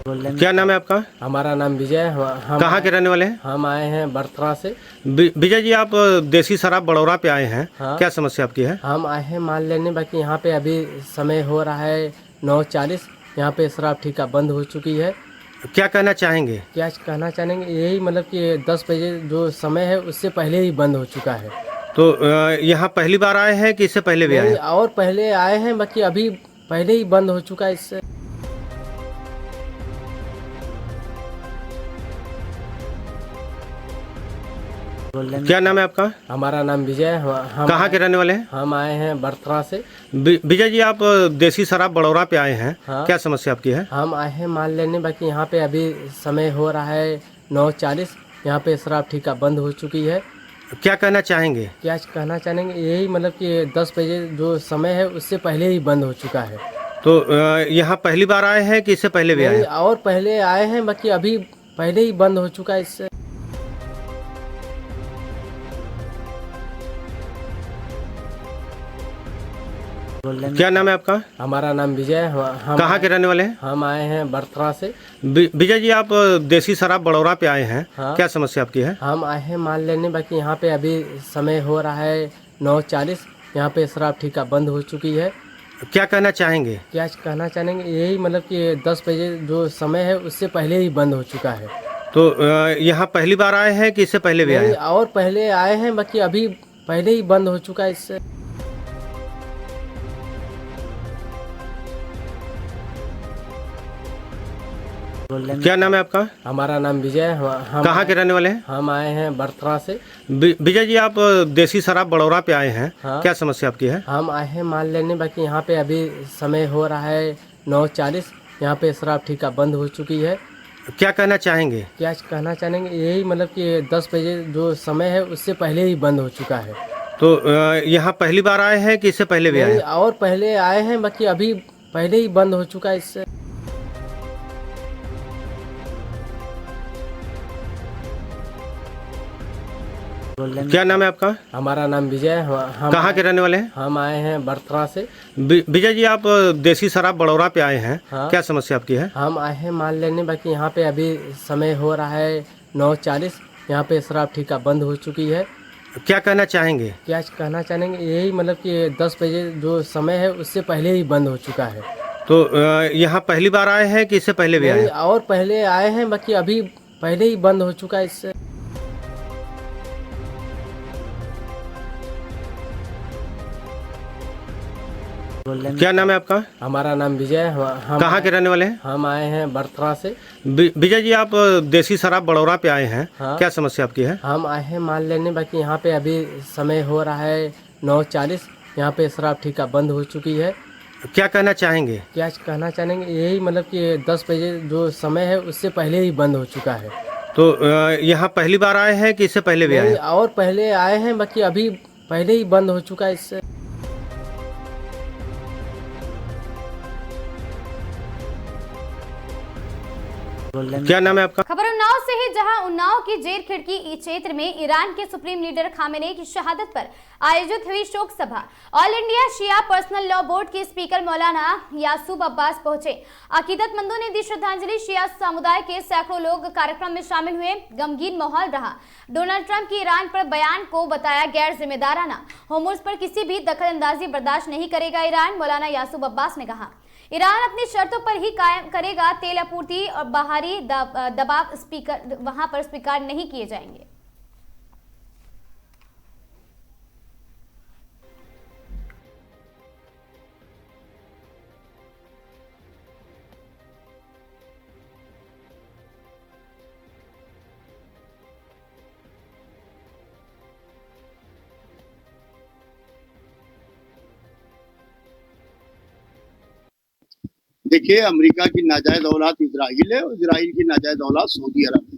क्या नाम है आपका?
हमारा नाम विजय है। हम
कहाँ के रहने वाले हैं?
हम आए हैं बर्तरा से।
विजय जी, आप देसी शराब बड़ौरा पे आए हैं।
हाँ।
क्या समस्या आपकी है?
हम आए हैं माल लेने, बाकी यहाँ पे अभी समय हो रहा है 9:40। यहाँ पे शराब ठेका बंद हो चुकी है।
क्या कहना चाहेंगे?
क्या कहना चाहेंगे, यही मतलब कि 10 बजे जो समय है उससे पहले ही बंद हो चुका है।
तो यहाँ पहली बार आए हैं कि इससे पहले भी आए हैं?
और पहले आए हैं, बाकी अभी पहले ही बंद हो चुका है इससे।
क्या नाम है आपका?
हमारा नाम विजय है।
कहाँ के रहने वाले हैं?
हम आए हैं बर्तरा से।
विजय जी, आप देसी शराब बड़ौरा पे आए हैं।
हाँ।
क्या समस्या आपकी है?
हम आए हैं माल लेने, बाकी यहाँ पे अभी समय हो रहा है 9:40। यहाँ पे शराब ठेका बंद हो चुकी है।
क्या कहना चाहेंगे?
क्या कहना चाहेंगे, यही मतलब कि 10 बजे जो समय है उससे पहले ही बंद हो चुका है।
तो यहाँ पहली बार आए हैं कि इससे पहले भी आए हैं?
और पहले आए हैं, बाकी अभी पहले ही बंद हो चुका है इससे।
क्या नाम है आपका?
हमारा नाम विजय है।
कहाँ के रहने वाले हैं?
हम आए हैं बर्तरा से।
विजय जी, आप देसी शराब बड़ौरा पे आए हैं।
हाँ।
क्या समस्या आपकी है?
हम आए हैं माल लेने, बाकी यहाँ पे अभी समय हो रहा है 9:40। यहाँ पे शराब ठेका बंद हो चुकी है।
क्या कहना चाहेंगे?
क्या कहना चाहेंगे, यही मतलब कि 10 बजे जो समय है उससे पहले ही बंद हो चुका है।
तो यहाँ पहली बार आए हैं कि इससे पहले भी आए हैं?
और पहले आए हैं, बाकी अभी पहले ही बंद हो चुका है इससे।
क्या नाम है आपका?
हमारा नाम विजय है।
कहाँ के रहने वाले हैं?
हम आए हैं बर्तरा से।
विजय जी, आप देसी शराब बड़ौरा पे आए हैं।
हाँ।
क्या समस्या आपकी है?
हम आए हैं माल लेने, बाकी यहाँ पे अभी समय हो रहा है 9:40। यहाँ पे शराब ठेका बंद हो चुकी है।
क्या कहना चाहेंगे?
क्या कहना चाहेंगे, यही मतलब कि 10 बजे जो समय है उससे पहले ही बंद हो चुका है।
तो यहाँ पहली बार आए हैं कि इससे पहले भी आए हैं?
और पहले आए हैं, बाकी अभी पहले ही बंद हो चुका है इससे।
क्या नाम है आपका?
हमारा नाम विजय है।
कहाँ के रहने वाले हैं?
हम आए हैं बर्तरा से।
विजय जी, आप देसी शराब बड़ौरा पे आए हैं।
हाँ।
क्या समस्या आपकी है?
हम आए हैं माल लेने, बाकी यहाँ पे अभी समय हो रहा है 9:40। यहाँ पे शराब ठेका बंद हो चुकी है।
क्या कहना चाहेंगे?
क्या कहना चाहेंगे, यही मतलब कि 10 बजे जो समय है उससे पहले ही बंद हो चुका है।
तो यहाँ पहली बार आए हैं कि इससे पहले भी आए हैं?
और पहले आए हैं, बाकी अभी पहले ही बंद हो चुका है इससे।
क्या नाम है आपका?
हमारा नाम विजय है।
कहाँ के रहने वाले हैं?
हम आए हैं बर्तरा से।
विजय जी, आप देसी शराब बड़ौरा पे आए हैं।
हाँ।
क्या समस्या आपकी है?
हम आए हैं माल लेने, बाकी यहाँ पे अभी समय हो रहा है 9:40। यहाँ पे शराब ठेका बंद हो चुकी है।
क्या कहना चाहेंगे?
क्या कहना चाहेंगे, यही मतलब कि 10 बजे जो समय है उससे पहले ही बंद हो चुका है।
तो यहाँ पहली बार आए हैं कि इससे पहले भी आए हैं?
और पहले आए हैं, बाकी अभी पहले ही बंद हो चुका है इससे।
क्या नाम है आपका?
खबर उन्नाव से है, जहां उन्नाव की जेर खिड़की क्षेत्र में ईरान के सुप्रीम लीडर खामेनेई की शहादत पर आयोजित हुई शोक सभा। ऑल इंडिया शिया पर्सनल लॉ बोर्ड के स्पीकर मौलाना यासूब अब्बास पहुंचे। अकीदतमंदों ने दी श्रद्धांजलि। शिया समुदाय के सैकड़ों लोग कार्यक्रम में शामिल हुए। गमगीन माहौल रहा। डोनाल्ड ट्रंप की ईरान पर बयान को बताया गैर जिम्मेदाराना। होर्मुज पर किसी भी दखलंदाजी बर्दाश्त नहीं करेगा ईरान, मौलाना यासूब अब्बास ने कहा। ईरान अपनी शर्तों पर ही कायम करेगा। तेल आपूर्ति और बाहरी दबाव स्पीकर वहां पर स्वीकार नहीं किए जाएंगे।
देखिए, अमेरिका की नाजायज औलाद इजराइल है और इजराइल की नाजायज औलाद सऊदी अरब है।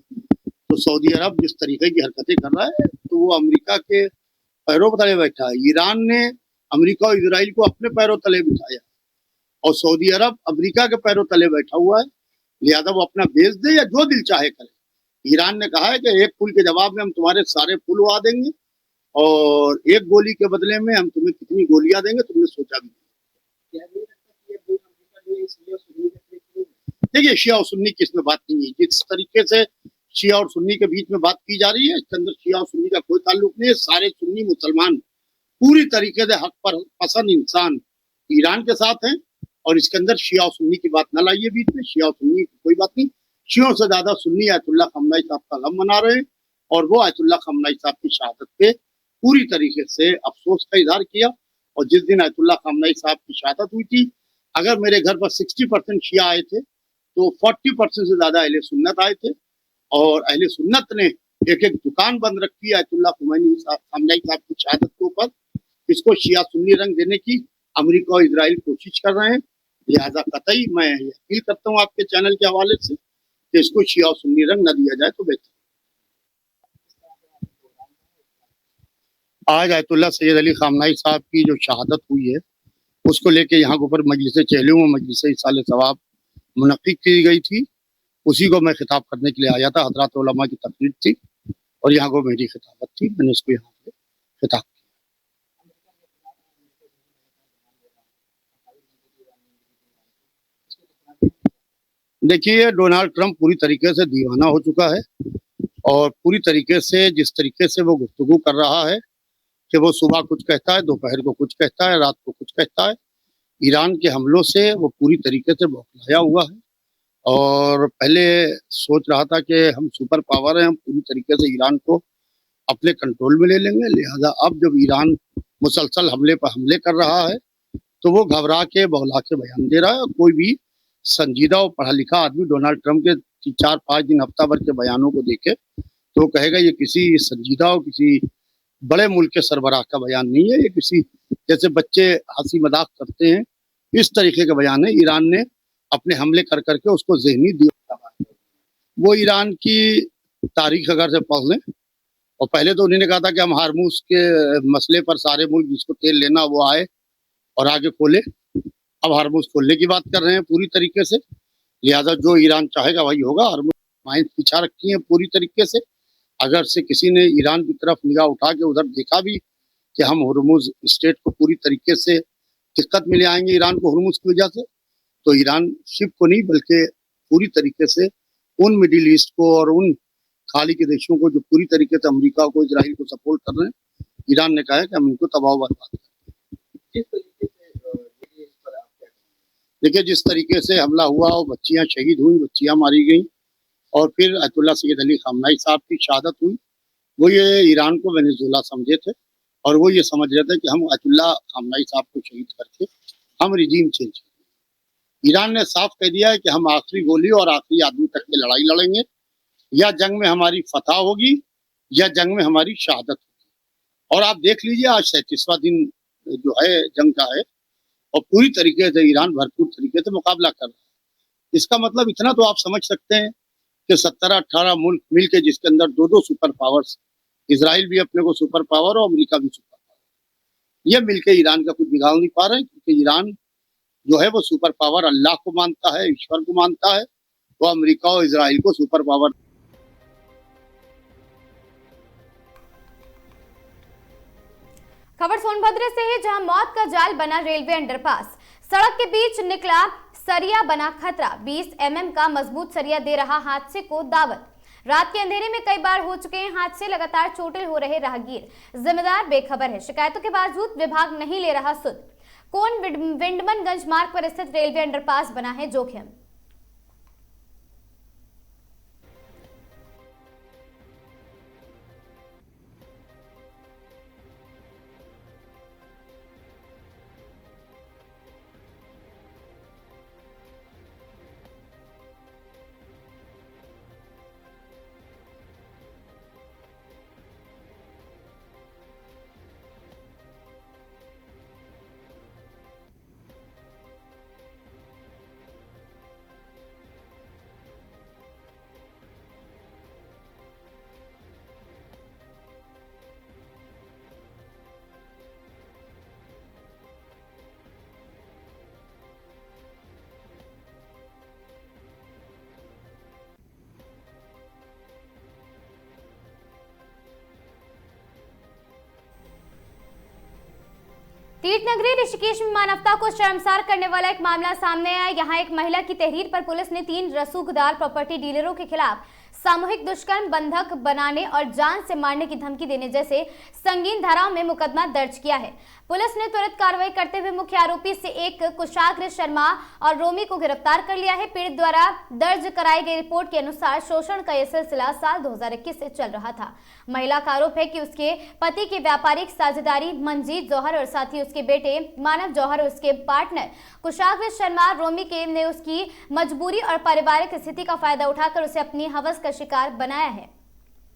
तो सऊदी अरब जिस तरीके की हरकतें कर रहा है तो वो अमेरिका के पैरों तले बैठा है। ईरान ने अमेरिका और इजराइल को अपने पैरों तले बिठाया और सऊदी अरब अमेरिका के पैरों तले बैठा हुआ है। लिहाजा वो अपना बेच दे या जो दिल चाहे करे। ईरान ने कहा है कि एक पुल के जवाब में हम तुम्हारे सारे पुल उड़ा देंगे और एक गोली के बदले में हम तुम्हें कितनी गोलियां देंगे तुमने सोचा भी नहीं। देखिए, शिया और सुन्नी की इसमें बात नहीं है। जिस तरीके से शिया और सुन्नी के बीच में बात की जा रही है, इसके अंदर शिया और सुन्नी का कोई ताल्लुक नहीं है। सारे सुन्नी मुसलमान पूरी तरीके से हक पर पसंद इंसान ईरान के साथ हैं, और इसके अंदर शिया और सुन्नी की बात न लाइए बीच में। शिया और सुन्नी की कोई बात नहीं। शियों से ज्यादा सुन्नी आयतुल्ला खamenei साहब का गम मना रहे हैं, और वो आयतुल्ला खamenei साहब की शहादत पे पूरी तरीके से अफसोस का इजहार किया। और जिस दिन आयतुल्ला खamenei साहब की शहादत हुई थी, अगर मेरे घर पर 60% शिया आए थे, तो 40% से ज्यादा अहले सुन्नत आए थे, और अहले सुन्नत ने एक एक दुकान बंद रखी आयतुल्ला खamenei साहब की शहादत के ऊपर। इसको शिया सुन्नी रंग देने की अमेरिका और इजराइल कोशिश कर रहे हैं। लिहाजा कतई मैं अपील करता हूँ आपके चैनल के हवाले से कि इसको शिया और सुन्नी रंग न दिया जाए तो बेहतर। आज आयतुल्ला सैयद अली खamenei साहब की जो शहादत हुई है, उसको लेके यहाँ के ऊपर मजलिस चेहलूम और मजलिस इसाले सवाब मुनक्किद की गई थी। उसी को मैं खिताब करने के लिए आया था। हजरात उलमा की तकरीर थी और यहाँ को मेरी खिताबत थी, मैंने उसको यहाँ पे खिताब किया। देखिए, डोनाल्ड ट्रंप पूरी तरीके से दीवाना हो चुका है, और पूरी तरीके से जिस तरीके से वो गुफ्तगू कर रहा है कि वो सुबह कुछ कहता है, दोपहर को कुछ कहता है, रात को कुछ कहता है। ईरान के हमलों से वो पूरी तरीके से बौखलाया हुआ है, और पहले सोच रहा था कि हम सुपर पावर हैं, हम पूरी तरीके से ईरान को अपने कंट्रोल में ले लेंगे। लिहाजा अब जब ईरान मुसलसल हमले पर हमले कर रहा है, तो वो घबरा के बौला के बयान दे रहा है। कोई भी संजीदा और पढ़ा लिखा आदमी डोनाल्ड ट्रंप के 4-5 दिन हफ्ता भर के बयानों को देखे तो वो कहेगा ये किसी संजीदा और किसी बड़े मुल्क के सरबराह का बयान नहीं है, ये किसी जैसे बच्चे हंसी मजाक करते हैं इस तरीके का बयान है। ईरान ने अपने हमले कर करके उसको ज़हनी दिया। वो ईरान की तारीख अगर से पढ़ लें, और पहले तो उन्होंने कहा था कि हम हारमूज के मसले पर सारे मुल्क जिसको तेल लेना वो आए और आगे खोले। अब हारमूज खोलने की बात कर रहे हैं पूरी तरीके से। लिहाजा जो ईरान चाहेगा वही होगा। हारमूज माइंस पिछा रखी है पूरी तरीके से। अगर से किसी ने ईरान की तरफ निगाह उठा के उधर देखा भी कि हम हुर्मुज स्टेट को पूरी तरीके से दिक्कत में ले आएंगे ईरान को हुर्मुज की वजह से, तो ईरान शिप को नहीं बल्कि पूरी तरीके से उन मिडिल ईस्ट को और उन खाली के देशों को जो पूरी तरीके से अमेरिका को इजराइल को सपोर्ट कर रहे हैं, ईरान ने कहा है कि हम इनको तबाह बर्बाद करें। देखिए, जिस तरीके से हमला हुआ और बच्चियां शहीद हुई, बच्चियां मारी गई, और फिर आयतुल्ला सैयद अली खamenei साहब की शहादत हुई, वो ये ईरान को वेनेजुएला समझे थे, और वो ये समझ रहे थे कि हम आयतुल्ला खamenei साहब को शहीद करके हम रिजीम चेंज करेंगे। ईरान ने साफ कह दिया है कि हम आखिरी गोली और आखिरी आदमी तक की लड़ाई लड़ेंगे, या जंग में हमारी फतह होगी या जंग में हमारी शहादत होगी। और आप देख लीजिए, आज 37वां दिन जो है जंग का है, और पूरी तरीके से ईरान भरपूर तरीके से मुकाबला कर रहा है। इसका मतलब इतना तो आप समझ सकते हैं कि 17-18 मुल्क मिलके जिसके अंदर 2-2 सुपर पावर्स, इजराइल भी अपने को सुपर पावर और अमेरिका भी सुपर पावर, ये मिलके ईरान का कुछ बिगाड़ नहीं पा रहे, क्योंकि ईरान जो है वो सुपर पावर अल्लाह को मानता है, ईश्वर को मानता है, वो अमेरिका और इजराइल को सुपर पावर।
खबर सोनभद्र से है, जहां मौत का जाल बना रेलवे अंडरपास। सड़क के बीच निकला सरिया बना खतरा। 20 mm का मजबूत सरिया दे रहा हादसे को दावत। रात के अंधेरे में कई बार हो चुके हैं हादसे, लगातार चोटिल हो रहे राहगीर, जिम्मेदार बेखबर है। शिकायतों के बावजूद विभाग नहीं ले रहा सुध। कोन विंडमनगंज मार्ग पर स्थित रेलवे अंडरपास बना है जोखिम। ग्रीक नगरी ऋषिकेश में मानवता को शर्मसार करने वाला एक मामला सामने आया। यहाँ एक महिला की तहरीर पर पुलिस ने 3 रसूखदार प्रॉपर्टी डीलरों के खिलाफ सामूहिक दुष्कर्म, बंधक बनाने और जान से मारने की धमकी देने जैसे संगीन धाराओं में मुकदमा दर्ज किया है। पुलिस ने तुरंत कार्रवाई करते हुए मुख्य आरोपी से एक कुशाग्र शर्मा और रोमी को गिरफ्तार कर लिया है। पीड़ित द्वारा दर्ज कराई गई रिपोर्ट के अनुसार शोषण का यह सिलसिला साल 2021 से चल रहा था। महिला का आरोप है कि उसके पति की व्यापारिक साझेदारी मंजीत जौहर और साथ ही उसके बेटे मानव जौहर और उसके पार्टनर कुशाग्र शर्मा रोमी के ने उसकी मजबूरी और पारिवारिक स्थिति का फायदा उठाकर उसे अपनी हवस का शिकार बनाया है।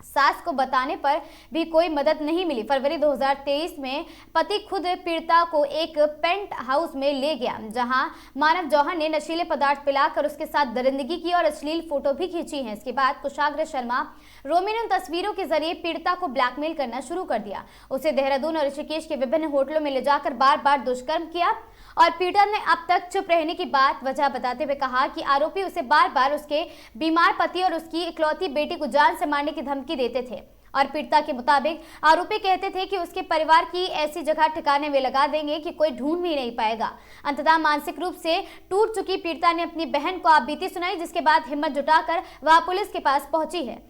सास को बताने पर भी कोई मदद नहीं मिली। फरवरी 2023 में पति खुद पीड़िता को एक पेंट हाउस में ले गया, जहां मानव जौहर ने नशीले पदार्थ पिलाकर उसके साथ दरिंदगी की और अश्लील फोटो भी खींची है। इसके बाद कुशाग्र शर्मा रोमी ने उन तस्वीरों के जरिए पीड़िता को ब्लैकमेल करना शुरू कर दिया। उसे देहरादून और ऋषिकेश के विभिन्न होटलों में ले जाकर बार बार दुष्कर्म किया और पीड़िता ने अब तक चुप रहने की बात वजह बताते हुए कहा कि आरोपी उसे बार बार उसके बीमार पति और उसकी इकलौती बेटी को जान से मारने की धमकी देते थे और पीड़िता के मुताबिक आरोपी कहते थे कि उसके परिवार की ऐसी जगह ठिकाने में लगा देंगे कि कोई ढूंढ भी नहीं पाएगा। अंततः मानसिक रूप से टूट चुकी पीड़िता ने अपनी बहन को आपबीती सुनाई, जिसके बाद हिम्मत जुटाकर वह पुलिस के पास पहुंची है।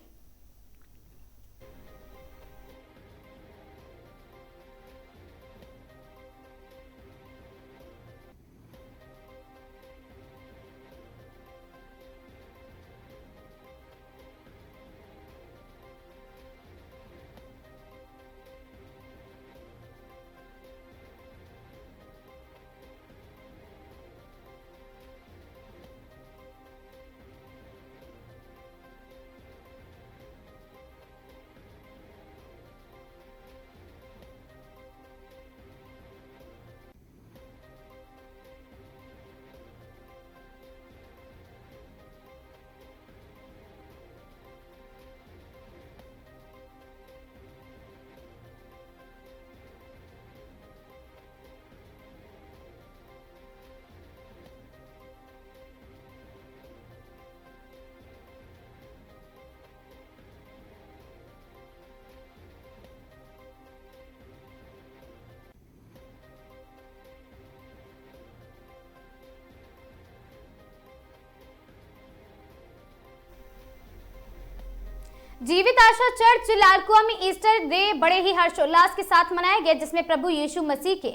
जीवित आशा चर्च लालकुआ में ईस्टर डे बड़े ही हर्षोल्लास के साथ मनाया गया, जिसमें प्रभु यीशु मसीह के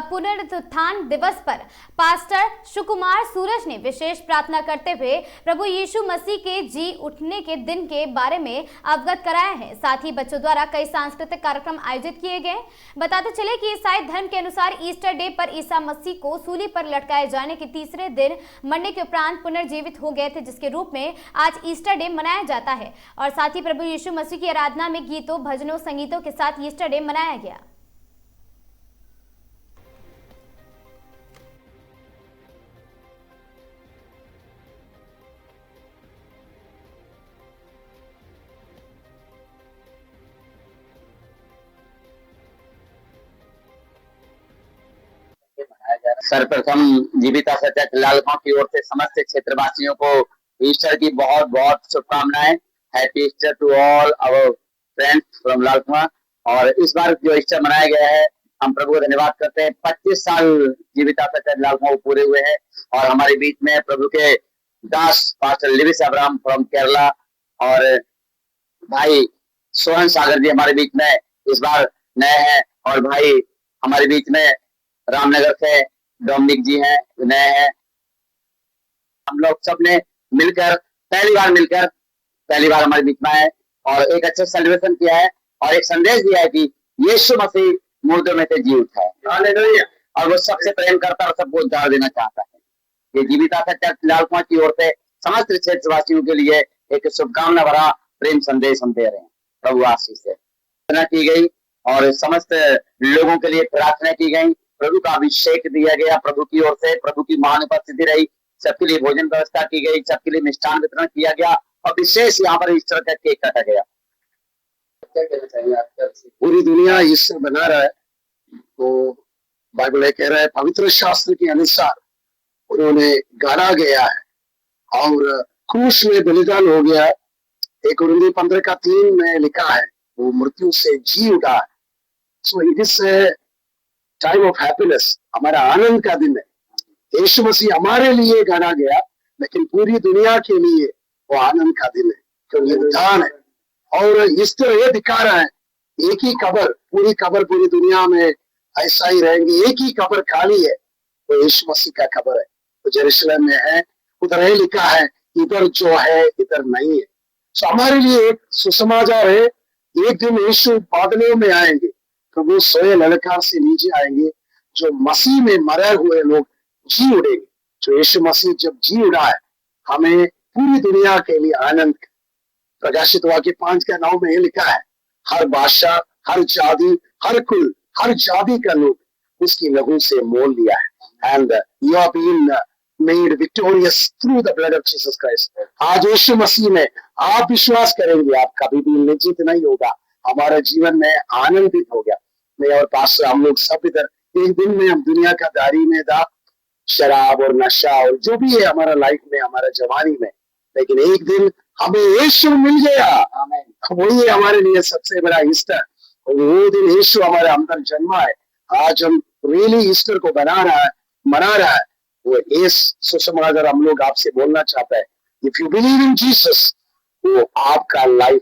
पुनरुत्थान दिवस पर पास्टर सुकुमार सूरज ने विशेष प्रार्थना करते हुए प्रभु यीशु मसीह के जी उठने के दिन के बारे में अवगत कराया है। साथ ही बच्चों द्वारा कई सांस्कृतिक कार्यक्रम आयोजित किए गए। बताते चले कि ईसाई धर्म के अनुसार ईस्टर डे पर ईसा मसीह को सूली पर लटकाए जाने के तीसरे दिन मरने के उपरांत पुनर्जीवित हो गए थे, जिसके रूप में आज ईस्टर डे मनाया जाता है। और साथ ही प्रभु यीशु मसीह की आराधना में गीतों, भजनों, संगीतों के साथ ईस्टर डे मनाया गया।
सर्वप्रथम जीवित आशा चर्च लालगांव की ओर से समस्त क्षेत्रवासियों को ईस्टर की बहुत बहुत शुभकामनाएं। Happy Easter to all our friends from Lalgaon. और इस बार जो ईस्टर मनाया गया है, हम प्रभु को धन्यवाद करते हैं। 25 साल जीवित आशा चर्च लालगांव पूरे हुए हैं और हमारे बीच में प्रभु के दास pastor Lewis Abraham from Kerala और भाई सोहन सागर जी हमारे बीच में इस बार नए हैं, और भाई हमारे बीच में रामनगर से डोमिनिक जी हैं, नए हैं। हम लोग सब ने मिलकर पहली बार हमारे बीच में आए और एक अच्छा सेलिब्रेशन किया है और एक संदेश दिया है कि यीशु मसीह मुर्दों में से जी उठा है और वो सबसे प्रेम करता है और सबको उद्धार देना चाहता है। ये जीवित आशा चर्च लालकुआं की ओर से समस्त क्षेत्रवासियों के लिए एक शुभकामना भरा प्रेम संदेश हम दे रहे हैं। प्रभु आशीष से प्रार्थना की गई और समस्त लोगों के लिए प्रार्थना की गई। प्रभु का अभिषेक दिया गया, प्रभु की ओर से प्रभु की महान उपस्थिति रही। सबके लिए भोजन व्यवस्था की गई, सबके लिए मिष्ठान वितरण किया गया और विशेष यहाँ पर ईस्टर का केक काटा गया।
पूरी दुनिया ईस्टर बना रहा है, तो बाइबल कह रहा है पवित्र शास्त्र के अनुसार उन्होंने गाड़ा गया है और क्रूस में बलिदान हो गया है। 1 कुरिन्थियों 15:3 में लिखा है वो मृत्यु से जी उठा है। So it is
time of happiness, हमारा आनंद का दिन है। यीशु मसीह हमारे लिए गढ़ा गया, लेकिन पूरी दुनिया के लिए वो आनंद का दिन है, क्योंकि उद्धार है। और इस तरह ये दिखा रहा है, एक ही कब्र पूरी दुनिया में ऐसा ही रहेंगे, एक ही कब्र खाली है, वो यीशु मसीह का कब्र है, वो जेरूशलेम में है। उधर ये लिखा है, इधर जो है इधर नहीं है। तो हमारे लिए एक सुसमाचार है, एक दिन यीशु बादलों में आएंगे, प्रभु सोए ललकार से नीचे आएंगे, जो मसीह में मरे हुए लोग जी उड़ेंगे। जो यीशु मसीह जब जी उड़ा है, हमें पूरी दुनिया के लिए आनंद। प्रकाशित वाक्य 5:9 में ये लिखा है, हर भाषा, हर जाति, हर कुल, हर जाति का लोग उसकी लहू से मोल लिया है। And you have been made victorious through the blood of Jesus Christ. आज यीशु मसीह में आप विश्वास करेंगे, आप कभी भी निश्चित नहीं होगा, हमारा जीवन में आनंदित हो गया। मैं और पास्टर हम लोग सब इधर एक दिन में हम दुनिया का दारी में था, शराब और नशा और जो भी है हमारा लाइफ में, हमारा जवानी में, लेकिन एक दिन हमें यीशु मिल गया। वही हमारे लिए सबसे बड़ा ईस्टर। और वो दिन यीशु हमारे अंदर जन्मा है। आज हम रियली ईस्टर को मना रहा है। वो इस सुसमाचार हम लोग आपसे बोलना चाहते हैं, if you believe in Jesus, वो आपका लाइफ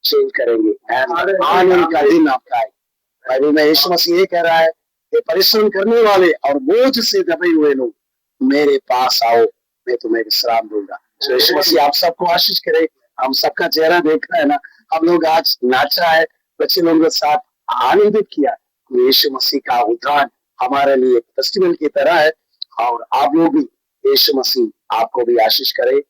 चेंज करेंगे। आनंद का दिन आपका है। बाइबल में यीशु मसीह ये कह रहा है, ये परिश्रम करने वाले और बोझ से दबे हुए लोग मेरे पास आओ, मैं तुम्हें विश्राम दूंगा। तो यीशु मसीह आप सबको आशीष करे। हम सबका चेहरा देख रहा है ना, हम लोग आज नाचा है, बच्चे लोगों के साथ आनंदित किया। यीशु मसीह का उद्धार हमारे लिए फेस्टिवल की तरह है, और आप लोग भी, यीशु मसीह आपको भी आशीष करे।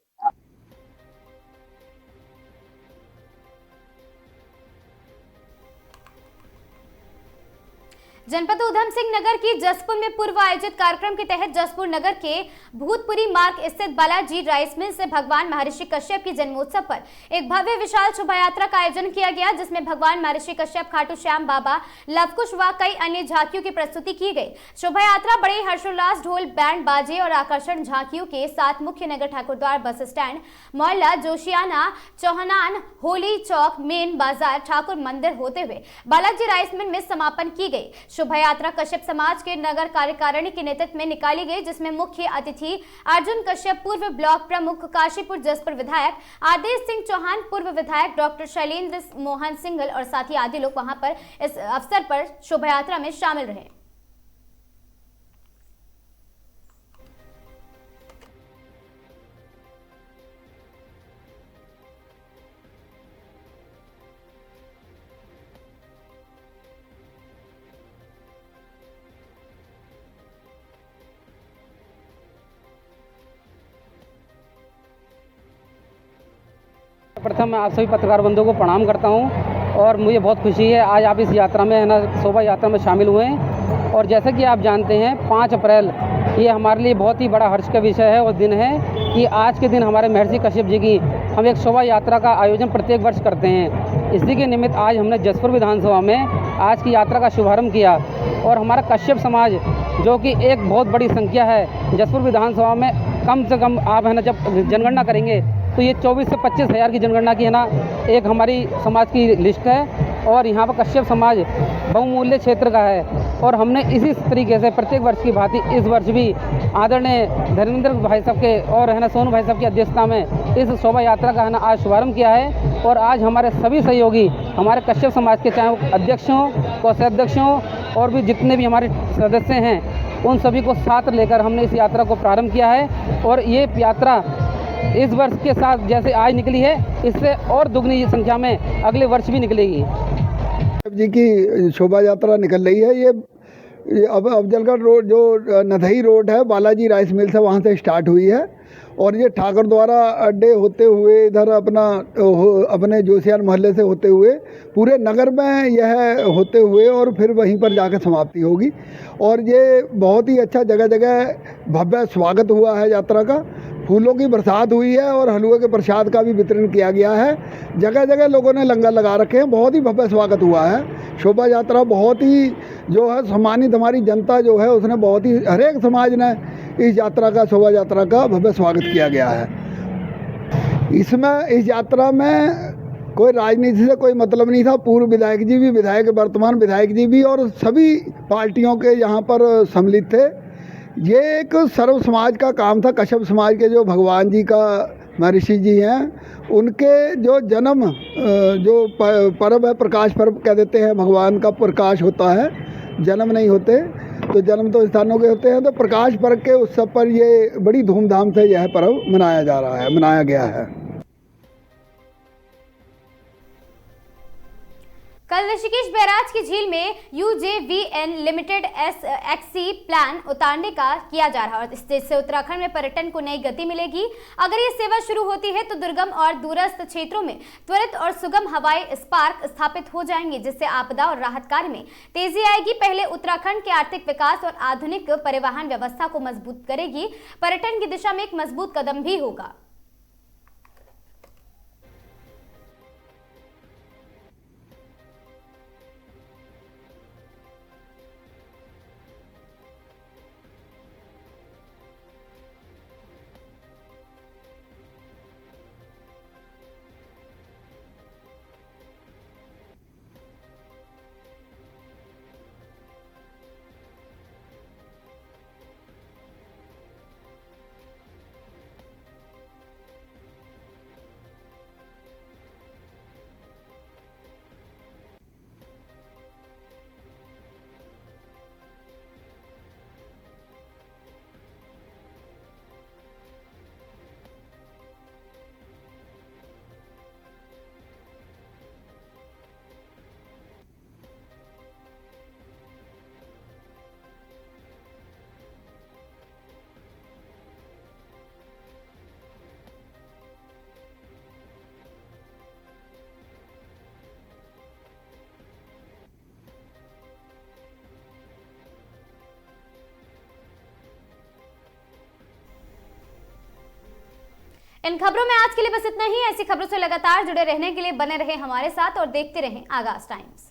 जनपद उधम सिंह नगर की जसपुर में पूर्व आयोजित कार्यक्रम के तहत जसपुर नगर के भूतपुरी मार्ग स्थित बालाजी राइस मिल से भगवान महर्षि कश्यप की जन्मोत्सव पर एक भव्य विशाल शोभा यात्रा का आयोजन किया गया, जिसमें भगवान महर्षि कश्यप, खाटू श्याम बाबा, लवकुश व कई अन्य झांकियों की प्रस्तुति की गई। शोभा यात्रा बड़े हर्षोल्लास, ढोल, बैंड बाजे और आकर्षण झांकियों के साथ मुख्य नगर ठाकुरद्वार बस स्टैंड, मोहल्ला जोशियाना, चौहनान, होली चौक, मेन बाजार, ठाकुर मंदिर होते हुए बालाजी राइस मिल में समापन की गई। शोभा यात्रा कश्यप समाज के नगर कार्यकारिणी के नेतृत्व में निकाली गई, जिसमें मुख्य अतिथि अर्जुन कश्यप, पूर्व ब्लॉक प्रमुख, काशीपुर जसपुर विधायक आदेश सिंह चौहान, पूर्व विधायक डॉक्टर शैलेंद्र मोहन सिंघल और साथी आदि लोग वहां पर इस अवसर पर शोभा यात्रा में शामिल रहे।
प्रथम मैं आप सभी पत्रकार बंधुओं को प्रणाम करता हूं और मुझे बहुत खुशी है आज आप इस यात्रा में, है ना, शोभा यात्रा में शामिल हुए हैं। और जैसे कि आप जानते हैं 5 अप्रैल ये हमारे लिए बहुत ही बड़ा हर्ष का विषय है और दिन है कि आज के दिन हमारे महर्षि कश्यप जी की हम एक शोभा यात्रा का आयोजन प्रत्येक वर्ष करते हैं। इसी के निमित्त आज हमने जसपुर विधानसभा में आज की यात्रा का शुभारंभ किया और हमारा कश्यप समाज, जो कि एक बहुत बड़ी संख्या है जसपुर विधानसभा में, कम से कम आप, है ना, जब जनगणना करेंगे तो ये 24 से 25 हज़ार की जनगणना की, है ना, एक हमारी समाज की लिस्ट है। और यहाँ पर कश्यप समाज बहुमूल्य क्षेत्र का है और हमने इसी तरीके से प्रत्येक वर्ष की भांति इस वर्ष भी आदरणीय धर्मेंद्र भाई साहब के और, है ना, सोनू भाई साहब की अध्यक्षता में इस शोभा यात्रा का, है ना, आज शुभारंभ किया है। और आज हमारे सभी सहयोगी, हमारे कश्यप समाज के, चाहे वो अध्यक्ष हों, कोषाध्यक्ष हों और भी जितने भी हमारे सदस्य हैं, उन सभी को साथ लेकर हमने इस यात्रा को प्रारंभ किया है। और ये यात्रा इस वर्ष के साथ जैसे आज निकली है, इससे और दुगनी संख्या में अगले वर्ष भी निकलेगी।
जी की शोभा यात्रा निकल रही है। ये अब अफजलगढ़ रोड, जो नदही रोड है, बालाजी राइस मिल से वहाँ से स्टार्ट हुई है और ये ठाकुर द्वारा अड्डे होते हुए इधर अपने जोशियान मोहल्ले से होते हुए पूरे नगर में यह होते हुए और फिर वहीं पर जाकर समाप्ति होगी। और ये बहुत ही अच्छा, जगह जगह भव्य स्वागत हुआ है यात्रा का, फूलों की बरसात हुई है और हलवे के प्रसाद का भी वितरण किया गया है। जगह जगह लोगों ने लंगर लगा रखे हैं, बहुत ही भव्य स्वागत हुआ है। शोभा यात्रा बहुत ही जो है सम्मानित, हमारी जनता जो है उसने बहुत ही, हर एक समाज ने इस यात्रा का, शोभा यात्रा का भव्य स्वागत किया गया है। इसमें इस यात्रा में कोई राजनीति से कोई मतलब नहीं था। पूर्व विधायक जी भी, विधायक वर्तमान विधायक जी भी और सभी पार्टियों के यहाँ पर सम्मिलित थे। ये एक सर्व समाज का काम था। कश्यप समाज के जो भगवान जी का महर्षि जी हैं, उनके जो जन्म जो पर्व है, प्रकाश पर्व कह देते हैं, भगवान का प्रकाश होता है, जन्म नहीं होते, तो जन्म तो स्थानों के होते हैं। तो प्रकाश पर्व के उत्सव पर ये बड़ी धूमधाम से यह पर्व मनाया गया है।
कल ऋषिकेश बैराज की झील में UJVN लिमिटेड SXC प्लान उतारने का किया जा रहा है और इससे उत्तराखंड में पर्यटन को नई गति मिलेगी। अगर ये सेवा शुरू होती है तो दुर्गम और दूरस्थ क्षेत्रों में त्वरित और सुगम हवाई स्पार्क स्थापित हो जाएंगे, जिससे आपदा और राहत कार्य में तेजी आएगी। पहले उत्तराखंड के आर्थिक विकास और आधुनिक परिवहन व्यवस्था को मजबूत करेगी। पर्यटन की दिशा में एक मजबूत कदम भी होगा। इन खबरों में आज के लिए बस इतना ही। ऐसी खबरों से लगातार जुड़े रहने के लिए बने रहे हमारे साथ और देखते रहें आगाज टाइम्स।